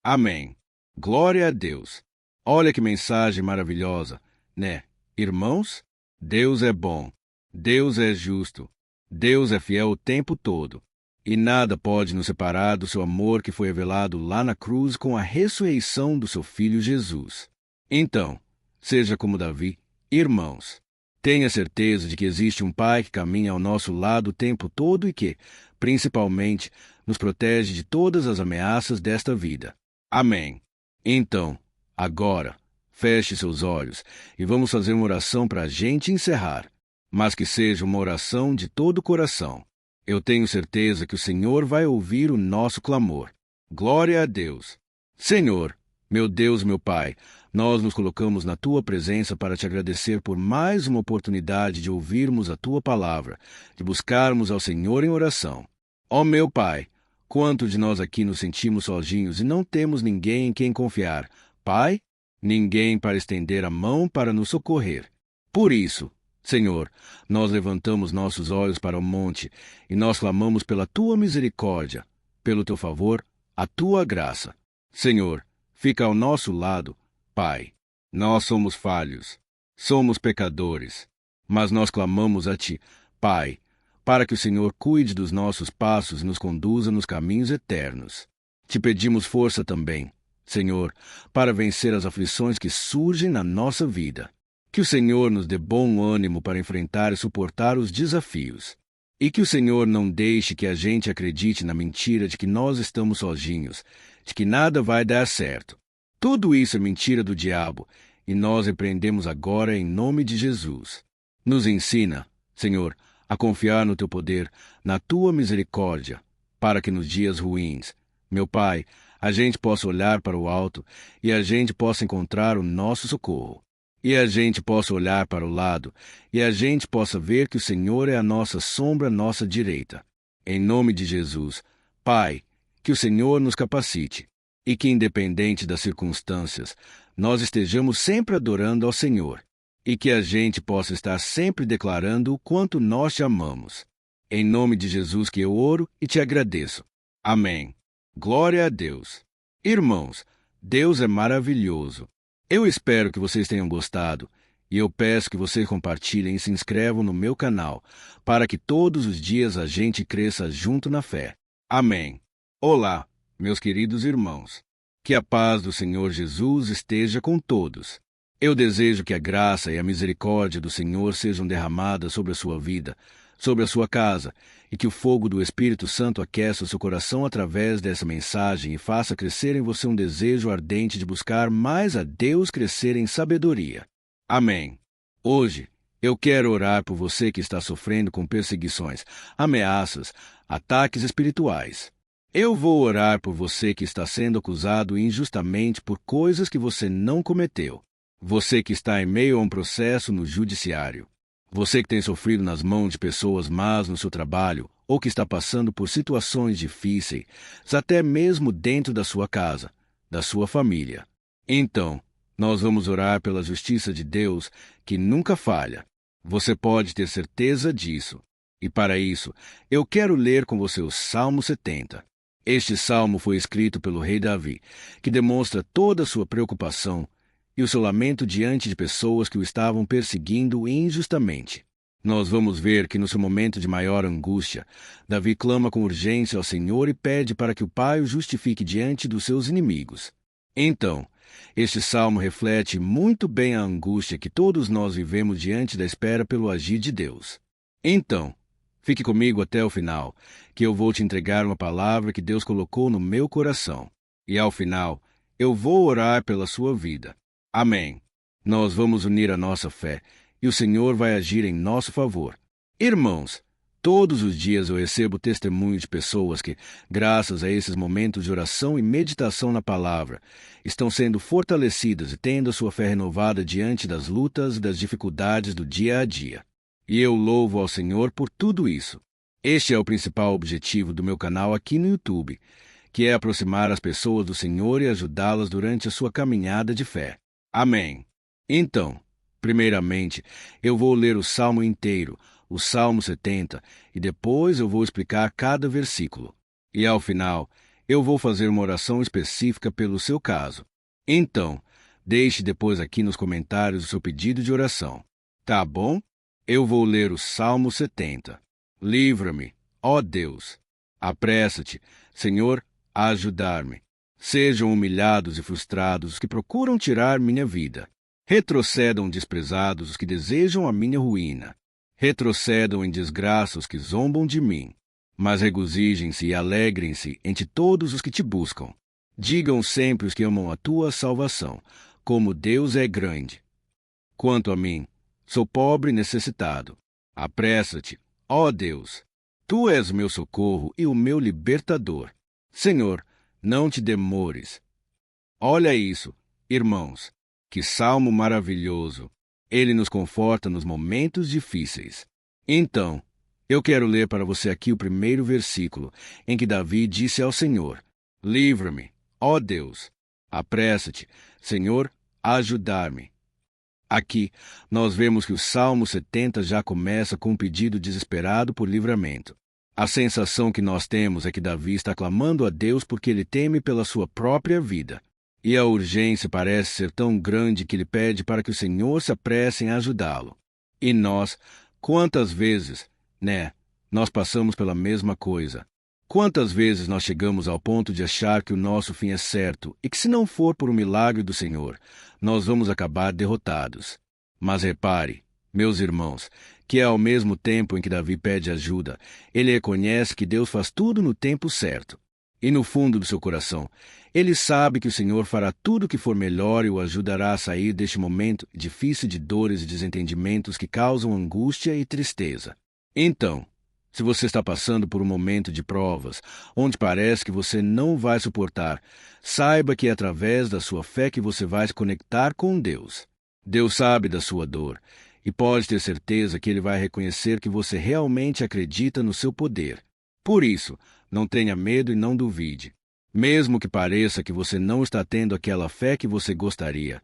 Amém. Glória a Deus. Olha que mensagem maravilhosa, né, irmãos? Deus é bom. Deus é justo. Deus é fiel o tempo todo. E nada pode nos separar do seu amor que foi revelado lá na cruz com a ressurreição do seu Filho Jesus. Então, seja como Davi, irmãos, tenha certeza de que existe um Pai que caminha ao nosso lado o tempo todo e que, principalmente, nos protege de todas as ameaças desta vida. Amém. Então, agora, feche seus olhos e vamos fazer uma oração para a gente encerrar, mas que seja uma oração de todo o coração. Eu tenho certeza que o Senhor vai ouvir o nosso clamor. Glória a Deus. Senhor, meu Deus, meu Pai, nós nos colocamos na Tua presença para te agradecer por mais uma oportunidade de ouvirmos a Tua palavra, de buscarmos ao Senhor em oração. Ó meu Pai, quanto de nós aqui nos sentimos sozinhos e não temos ninguém em quem confiar. Pai, ninguém para estender a mão para nos socorrer. Por isso, Senhor, nós levantamos nossos olhos para o monte e nós clamamos pela Tua misericórdia, pelo Teu favor, a Tua graça. Senhor, fica ao nosso lado, Pai. Nós somos falhos, somos pecadores, mas nós clamamos a Ti, Pai, para que o Senhor cuide dos nossos passos e nos conduza nos caminhos eternos. Te pedimos força também, Senhor, para vencer as aflições que surgem na nossa vida. Que o Senhor nos dê bom ânimo para enfrentar e suportar os desafios. E que o Senhor não deixe que a gente acredite na mentira de que nós estamos sozinhos, de que nada vai dar certo. Tudo isso é mentira do diabo, e nós repreendemos agora em nome de Jesus. Nos ensina, Senhor, a confiar no Teu poder, na Tua misericórdia, para que nos dias ruins, meu Pai, a gente possa olhar para o alto e a gente possa encontrar o nosso socorro. E a gente possa olhar para o lado e a gente possa ver que o Senhor é a nossa sombra, nossa direita. Em nome de Jesus, Pai, que o Senhor nos capacite e que, independente das circunstâncias, nós estejamos sempre adorando ao Senhor e que a gente possa estar sempre declarando o quanto nós te amamos. Em nome de Jesus que eu oro e te agradeço. Amém. Glória a Deus. Irmãos, Deus é maravilhoso. Eu espero que vocês tenham gostado e eu peço que vocês compartilhem e se inscrevam no meu canal para que todos os dias a gente cresça junto na fé. Amém. Olá, meus queridos irmãos. Que a paz do Senhor Jesus esteja com todos. Eu desejo que a graça e a misericórdia do Senhor sejam derramadas sobre a sua vida, sobre a sua casa, e que o fogo do Espírito Santo aqueça o seu coração através dessa mensagem e faça crescer em você um desejo ardente de buscar mais a Deus, crescer em sabedoria. Amém. Hoje, eu quero orar por você que está sofrendo com perseguições, ameaças, ataques espirituais. Eu vou orar por você que está sendo acusado injustamente por coisas que você não cometeu. Você que está em meio a um processo no judiciário. Você que tem sofrido nas mãos de pessoas más no seu trabalho ou que está passando por situações difíceis, até mesmo dentro da sua casa, da sua família. Então, nós vamos orar pela justiça de Deus, que nunca falha. Você pode ter certeza disso. E para isso, eu quero ler com você o Salmo 70. Este salmo foi escrito pelo rei Davi, que demonstra toda a sua preocupação e o seu lamento diante de pessoas que o estavam perseguindo injustamente. Nós vamos ver que no seu momento de maior angústia, Davi clama com urgência ao Senhor e pede para que o Pai o justifique diante dos seus inimigos. Então, este salmo reflete muito bem a angústia que todos nós vivemos diante da espera pelo agir de Deus. Então, fique comigo até o final, que eu vou te entregar uma palavra que Deus colocou no meu coração. E ao final, eu vou orar pela sua vida. Amém. Nós vamos unir a nossa fé e o Senhor vai agir em nosso favor. Irmãos, todos os dias eu recebo testemunho de pessoas que, graças a esses momentos de oração e meditação na palavra, estão sendo fortalecidas e tendo a sua fé renovada diante das lutas e das dificuldades do dia a dia. E eu louvo ao Senhor por tudo isso. Este é o principal objetivo do meu canal aqui no YouTube, que é aproximar as pessoas do Senhor e ajudá-las durante a sua caminhada de fé. Amém. Então, primeiramente, eu vou ler o Salmo inteiro, o Salmo 70, e depois eu vou explicar cada versículo. E ao final, eu vou fazer uma oração específica pelo seu caso. Então, deixe depois aqui nos comentários o seu pedido de oração. Tá bom? Eu vou ler o Salmo 70. Livra-me, ó Deus. Apressa-te, Senhor, a ajudar-me. Sejam humilhados e frustrados os que procuram tirar minha vida. Retrocedam desprezados os que desejam a minha ruína. Retrocedam em desgraça os que zombam de mim. Mas regozijem-se e alegrem-se entre todos os que te buscam. Digam sempre os que amam a tua salvação, como Deus é grande. Quanto a mim, sou pobre e necessitado. Apressa-te, ó Deus. Tu és o meu socorro e o meu libertador. Senhor, não te demores. Olha isso, irmãos, que salmo maravilhoso. Ele nos conforta nos momentos difíceis. Então, eu quero ler para você aqui o primeiro versículo, em que Davi disse ao Senhor: Livra-me, ó Deus. Apressa-te, Senhor, a ajudar-me. Aqui, nós vemos que o Salmo 70 já começa com um pedido desesperado por livramento. A sensação que nós temos é que Davi está clamando a Deus porque ele teme pela sua própria vida. E a urgência parece ser tão grande que ele pede para que o Senhor se apresse em ajudá-lo. E nós, quantas vezes, nós passamos pela mesma coisa. Quantas vezes nós chegamos ao ponto de achar que o nosso fim é certo e que, se não for por um milagre do Senhor, nós vamos acabar derrotados. Mas repare, meus irmãos, que é ao mesmo tempo em que Davi pede ajuda, ele reconhece que Deus faz tudo no tempo certo. E no fundo do seu coração, ele sabe que o Senhor fará tudo o que for melhor e o ajudará a sair deste momento difícil de dores e desentendimentos que causam angústia e tristeza. Então, se você está passando por um momento de provas, onde parece que você não vai suportar, saiba que é através da sua fé que você vai se conectar com Deus. Deus sabe da sua dor e pode ter certeza que Ele vai reconhecer que você realmente acredita no seu poder. Por isso, não tenha medo e não duvide. Mesmo que pareça que você não está tendo aquela fé que você gostaria,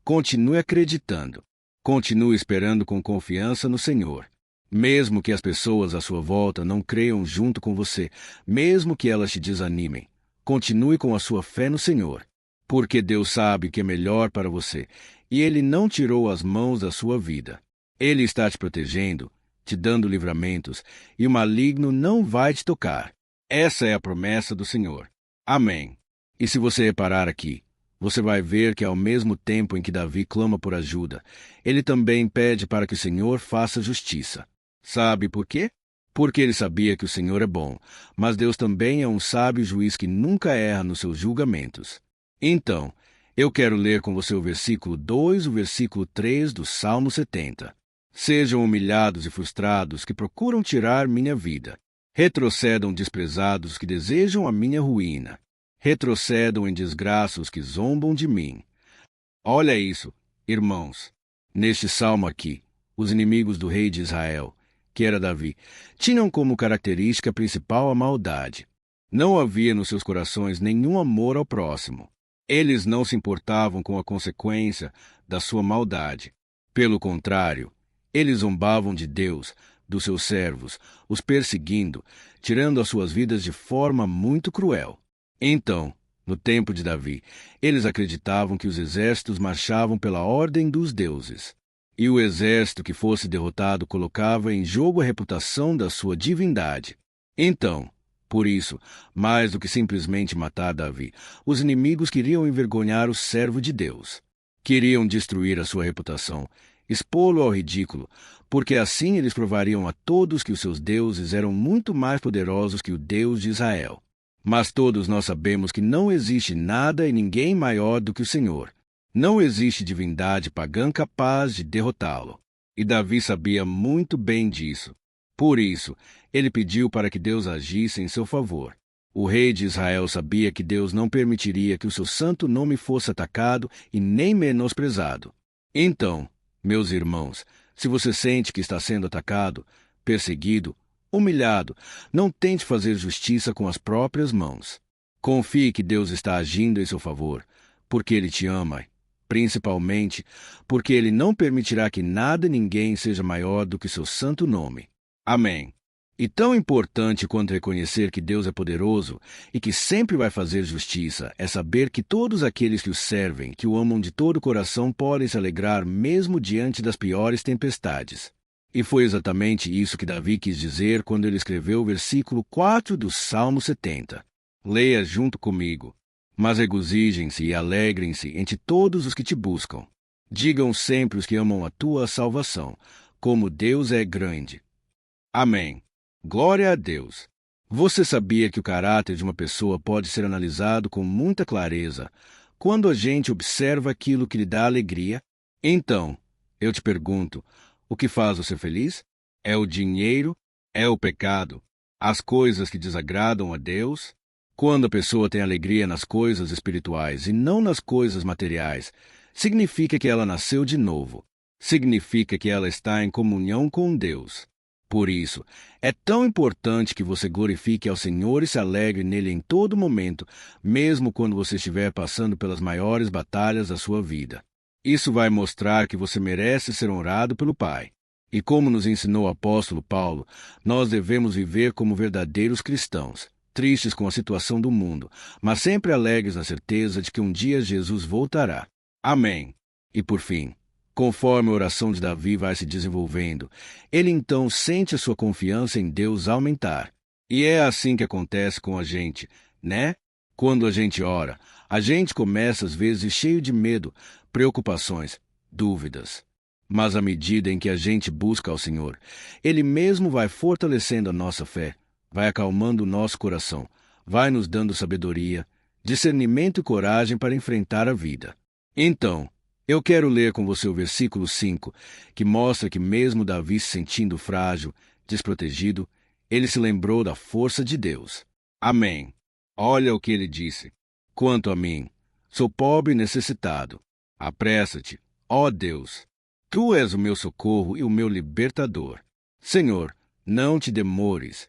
continue acreditando. Continue esperando com confiança no Senhor. Mesmo que as pessoas à sua volta não creiam junto com você, mesmo que elas te desanimem, continue com a sua fé no Senhor, porque Deus sabe o que é melhor para você e Ele não tirou as mãos da sua vida. Ele está te protegendo, te dando livramentos, e o maligno não vai te tocar. Essa é a promessa do Senhor. Amém. E se você reparar aqui, você vai ver que ao mesmo tempo em que Davi clama por ajuda, ele também pede para que o Senhor faça justiça. Sabe por quê? Porque ele sabia que o Senhor é bom, mas Deus também é um sábio juiz que nunca erra nos seus julgamentos. Então, eu quero ler com você o versículo 2 e o versículo 3 do Salmo 70. Sejam humilhados e frustrados que procuram tirar minha vida. Retrocedam desprezados os que desejam a minha ruína. Retrocedam em desgraça os que zombam de mim. Olha isso, irmãos. Neste salmo aqui, os inimigos do rei de Israel, que era Davi, tinham como característica principal a maldade. Não havia nos seus corações nenhum amor ao próximo. Eles não se importavam com a consequência da sua maldade. Pelo contrário, eles zombavam de Deus, dos seus servos, os perseguindo, tirando as suas vidas de forma muito cruel. Então, no tempo de Davi, eles acreditavam que os exércitos marchavam pela ordem dos deuses. E o exército que fosse derrotado colocava em jogo a reputação da sua divindade. Então, por isso, mais do que simplesmente matar Davi, os inimigos queriam envergonhar o servo de Deus. Queriam destruir a sua reputação, expô-lo ao ridículo, porque assim eles provariam a todos que os seus deuses eram muito mais poderosos que o Deus de Israel. Mas todos nós sabemos que não existe nada e ninguém maior do que o Senhor. Não existe divindade pagã capaz de derrotá-lo. E Davi sabia muito bem disso. Por isso, ele pediu para que Deus agisse em seu favor. O rei de Israel sabia que Deus não permitiria que o seu santo nome fosse atacado e nem menosprezado. Então, meus irmãos, se você sente que está sendo atacado, perseguido, humilhado, não tente fazer justiça com as próprias mãos. Confie que Deus está agindo em seu favor, porque Ele te ama, principalmente porque Ele não permitirá que nada e ninguém seja maior do que seu santo nome. Amém. E tão importante quanto reconhecer que Deus é poderoso e que sempre vai fazer justiça é saber que todos aqueles que o servem, que o amam de todo o coração, podem se alegrar mesmo diante das piores tempestades. E foi exatamente isso que Davi quis dizer quando ele escreveu o versículo 4 do Salmo 70. Leia junto comigo. Mas regozijem-se e alegrem-se entre todos os que te buscam. Digam sempre os que amam a tua salvação, como Deus é grande. Amém. Glória a Deus. Você sabia que o caráter de uma pessoa pode ser analisado com muita clareza quando a gente observa aquilo que lhe dá alegria? Então, eu te pergunto, o que faz você feliz? É o dinheiro? É o pecado? As coisas que desagradam a Deus? Quando a pessoa tem alegria nas coisas espirituais e não nas coisas materiais, significa que ela nasceu de novo. Significa que ela está em comunhão com Deus. Por isso, é tão importante que você glorifique ao Senhor e se alegre nele em todo momento, mesmo quando você estiver passando pelas maiores batalhas da sua vida. Isso vai mostrar que você merece ser honrado pelo Pai. E como nos ensinou o apóstolo Paulo, nós devemos viver como verdadeiros cristãos, tristes com a situação do mundo, mas sempre alegres na certeza de que um dia Jesus voltará. Amém. E por fim, conforme a oração de Davi vai se desenvolvendo, ele então sente a sua confiança em Deus aumentar. E é assim que acontece com a gente, né? Quando a gente ora, a gente começa às vezes cheio de medo, preocupações, dúvidas. Mas à medida em que a gente busca ao Senhor, Ele mesmo vai fortalecendo a nossa fé, vai acalmando o nosso coração, vai nos dando sabedoria, discernimento e coragem para enfrentar a vida. Então, eu quero ler com você o versículo 5, que mostra que mesmo Davi se sentindo frágil, desprotegido, ele se lembrou da força de Deus. Amém. Olha o que ele disse. Quanto a mim, sou pobre e necessitado. Apressa-te, ó Deus. Tu és o meu socorro e o meu libertador. Senhor, não te demores.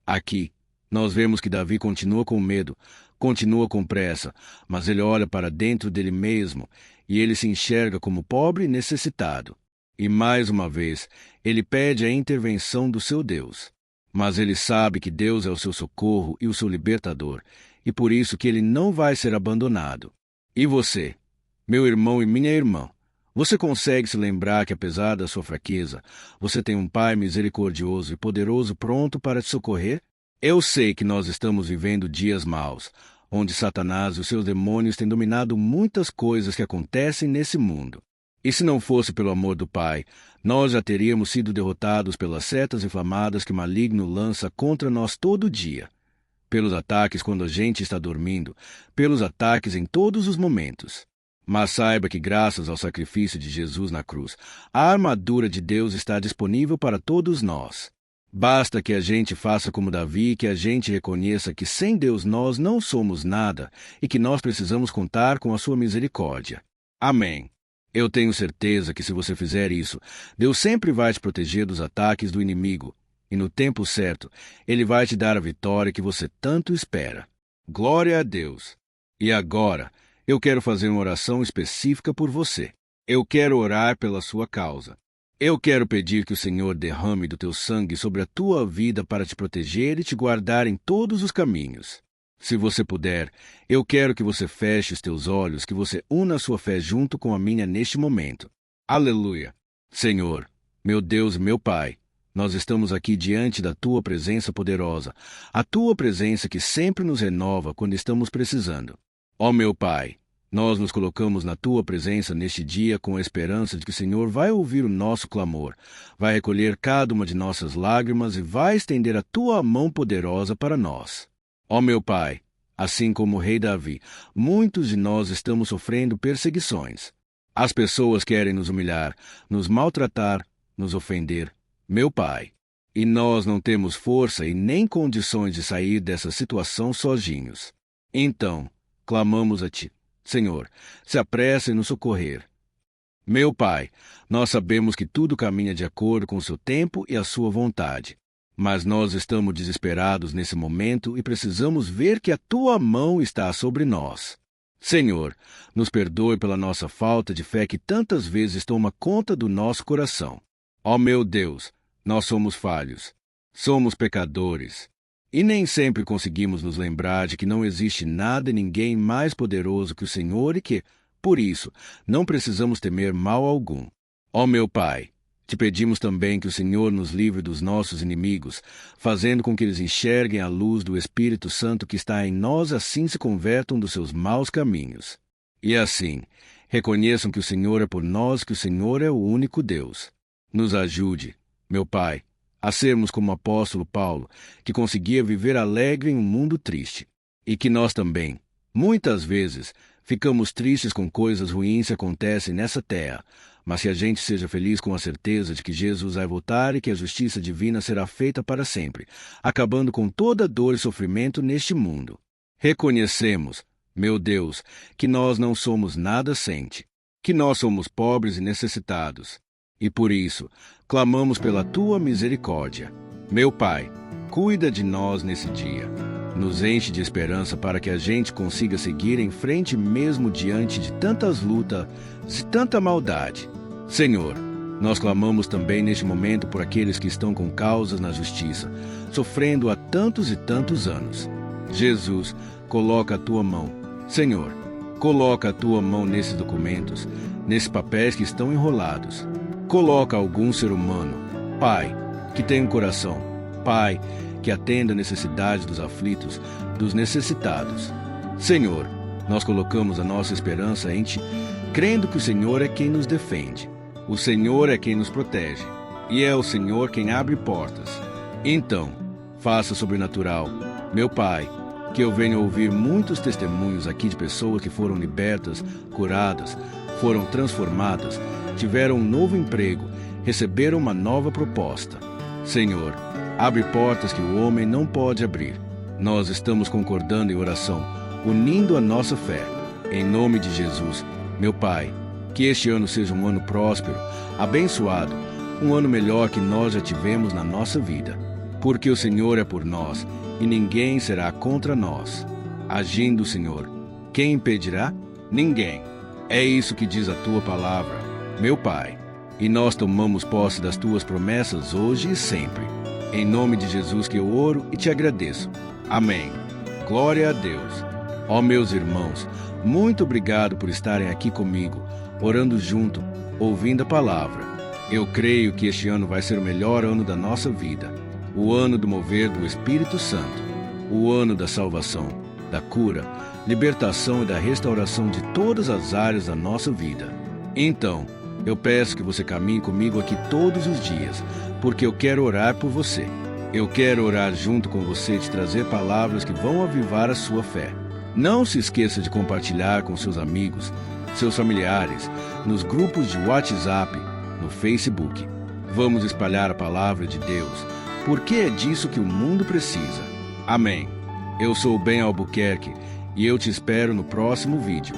Aqui, nós vemos que Davi continua com medo, continua com pressa, mas ele olha para dentro dele mesmo e ele se enxerga como pobre e necessitado. E mais uma vez, ele pede a intervenção do seu Deus. Mas ele sabe que Deus é o seu socorro e o seu libertador, e por isso que ele não vai ser abandonado. E você, meu irmão e minha irmã, você consegue se lembrar que, apesar da sua fraqueza, você tem um Pai misericordioso e poderoso pronto para te socorrer? Eu sei que nós estamos vivendo dias maus, onde Satanás e os seus demônios têm dominado muitas coisas que acontecem nesse mundo. E se não fosse pelo amor do Pai, nós já teríamos sido derrotados pelas setas inflamadas que o maligno lança contra nós todo dia. Pelos ataques quando a gente está dormindo, pelos ataques em todos os momentos. Mas saiba que, graças ao sacrifício de Jesus na cruz, a armadura de Deus está disponível para todos nós. Basta que a gente faça como Davi e que a gente reconheça que sem Deus nós não somos nada e que nós precisamos contar com a sua misericórdia. Amém. Eu tenho certeza que se você fizer isso, Deus sempre vai te proteger dos ataques do inimigo, e no tempo certo, Ele vai te dar a vitória que você tanto espera. Glória a Deus! E agora, eu quero fazer uma oração específica por você. Eu quero orar pela sua causa. Eu quero pedir que o Senhor derrame do teu sangue sobre a tua vida para te proteger e te guardar em todos os caminhos. Se você puder, eu quero que você feche os teus olhos, que você una a sua fé junto com a minha neste momento. Aleluia! Senhor, meu Deus e meu Pai, nós estamos aqui diante da Tua presença poderosa, a Tua presença que sempre nos renova quando estamos precisando. Ó meu Pai, nós nos colocamos na Tua presença neste dia com a esperança de que o Senhor vai ouvir o nosso clamor, vai recolher cada uma de nossas lágrimas e vai estender a Tua mão poderosa para nós. Ó meu Pai, assim como o rei Davi, muitos de nós estamos sofrendo perseguições. As pessoas querem nos humilhar, nos maltratar, nos ofender. Meu Pai, e nós não temos força e nem condições de sair dessa situação sozinhos. Então, clamamos a Ti. Senhor, se apresse em nos socorrer. Meu Pai, nós sabemos que tudo caminha de acordo com o seu tempo e a sua vontade. Mas nós estamos desesperados nesse momento e precisamos ver que a Tua mão está sobre nós. Senhor, nos perdoe pela nossa falta de fé que tantas vezes toma conta do nosso coração. Ó meu Deus, nós somos falhos, somos pecadores, e nem sempre conseguimos nos lembrar de que não existe nada e ninguém mais poderoso que o Senhor e que, por isso, não precisamos temer mal algum. Ó meu Pai, te pedimos também que o Senhor nos livre dos nossos inimigos, fazendo com que eles enxerguem a luz do Espírito Santo que está em nós, assim se convertam dos seus maus caminhos. E assim, reconheçam que o Senhor é por nós, que o Senhor é o único Deus. Nos ajude, meu Pai, a sermos como o apóstolo Paulo, que conseguia viver alegre em um mundo triste. E que nós também, muitas vezes, ficamos tristes com coisas ruins que acontecem nessa terra, mas que a gente seja feliz com a certeza de que Jesus vai voltar e que a justiça divina será feita para sempre, acabando com toda dor e sofrimento neste mundo. Reconhecemos, meu Deus, que nós não somos nada sem Ti, que nós somos pobres e necessitados. E por isso, clamamos pela Tua misericórdia. Meu Pai, cuida de nós nesse dia. Nos enche de esperança para que a gente consiga seguir em frente mesmo diante de tantas lutas e tanta maldade. Senhor, nós clamamos também neste momento por aqueles que estão com causas na justiça, sofrendo há tantos e tantos anos. Jesus, coloca a Tua mão. Senhor, coloca a Tua mão nesses documentos, nesses papéis que estão enrolados. Coloca algum ser humano, Pai, que tenha um coração, Pai, que atenda a necessidade dos aflitos, dos necessitados. Senhor, nós colocamos a nossa esperança em Ti, crendo que o Senhor é quem nos defende. O Senhor é quem nos protege, e é o Senhor quem abre portas. Então, faça sobrenatural, meu Pai, que eu venha ouvir muitos testemunhos aqui de pessoas que foram libertas, curadas, foram transformadas, tiveram um novo emprego, receberam uma nova proposta. Senhor, abre portas que o homem não pode abrir. Nós estamos concordando em oração, unindo a nossa fé. Em nome de Jesus, meu Pai, que este ano seja um ano próspero, abençoado, um ano melhor que nós já tivemos na nossa vida. Porque o Senhor é por nós, e ninguém será contra nós. Agindo o Senhor, quem impedirá? Ninguém. É isso que diz a tua palavra, meu Pai. E nós tomamos posse das tuas promessas hoje e sempre. Em nome de Jesus que eu oro e te agradeço. Amém. Glória a Deus. Ó meus irmãos, muito obrigado por estarem aqui comigo, orando junto, ouvindo a palavra. Eu creio que este ano vai ser o melhor ano da nossa vida. O ano do mover do Espírito Santo. O ano da salvação, da cura, libertação e da restauração de todas as áreas da nossa vida. Então, eu peço que você caminhe comigo aqui todos os dias, porque eu quero orar por você. Eu quero orar junto com você e te trazer palavras que vão avivar a sua fé. Não se esqueça de compartilhar com seus amigos, seus familiares, nos grupos de WhatsApp, no Facebook. Vamos espalhar a palavra de Deus, porque é disso que o mundo precisa. Amém. Eu sou o Ben Albuquerque e eu te espero no próximo vídeo.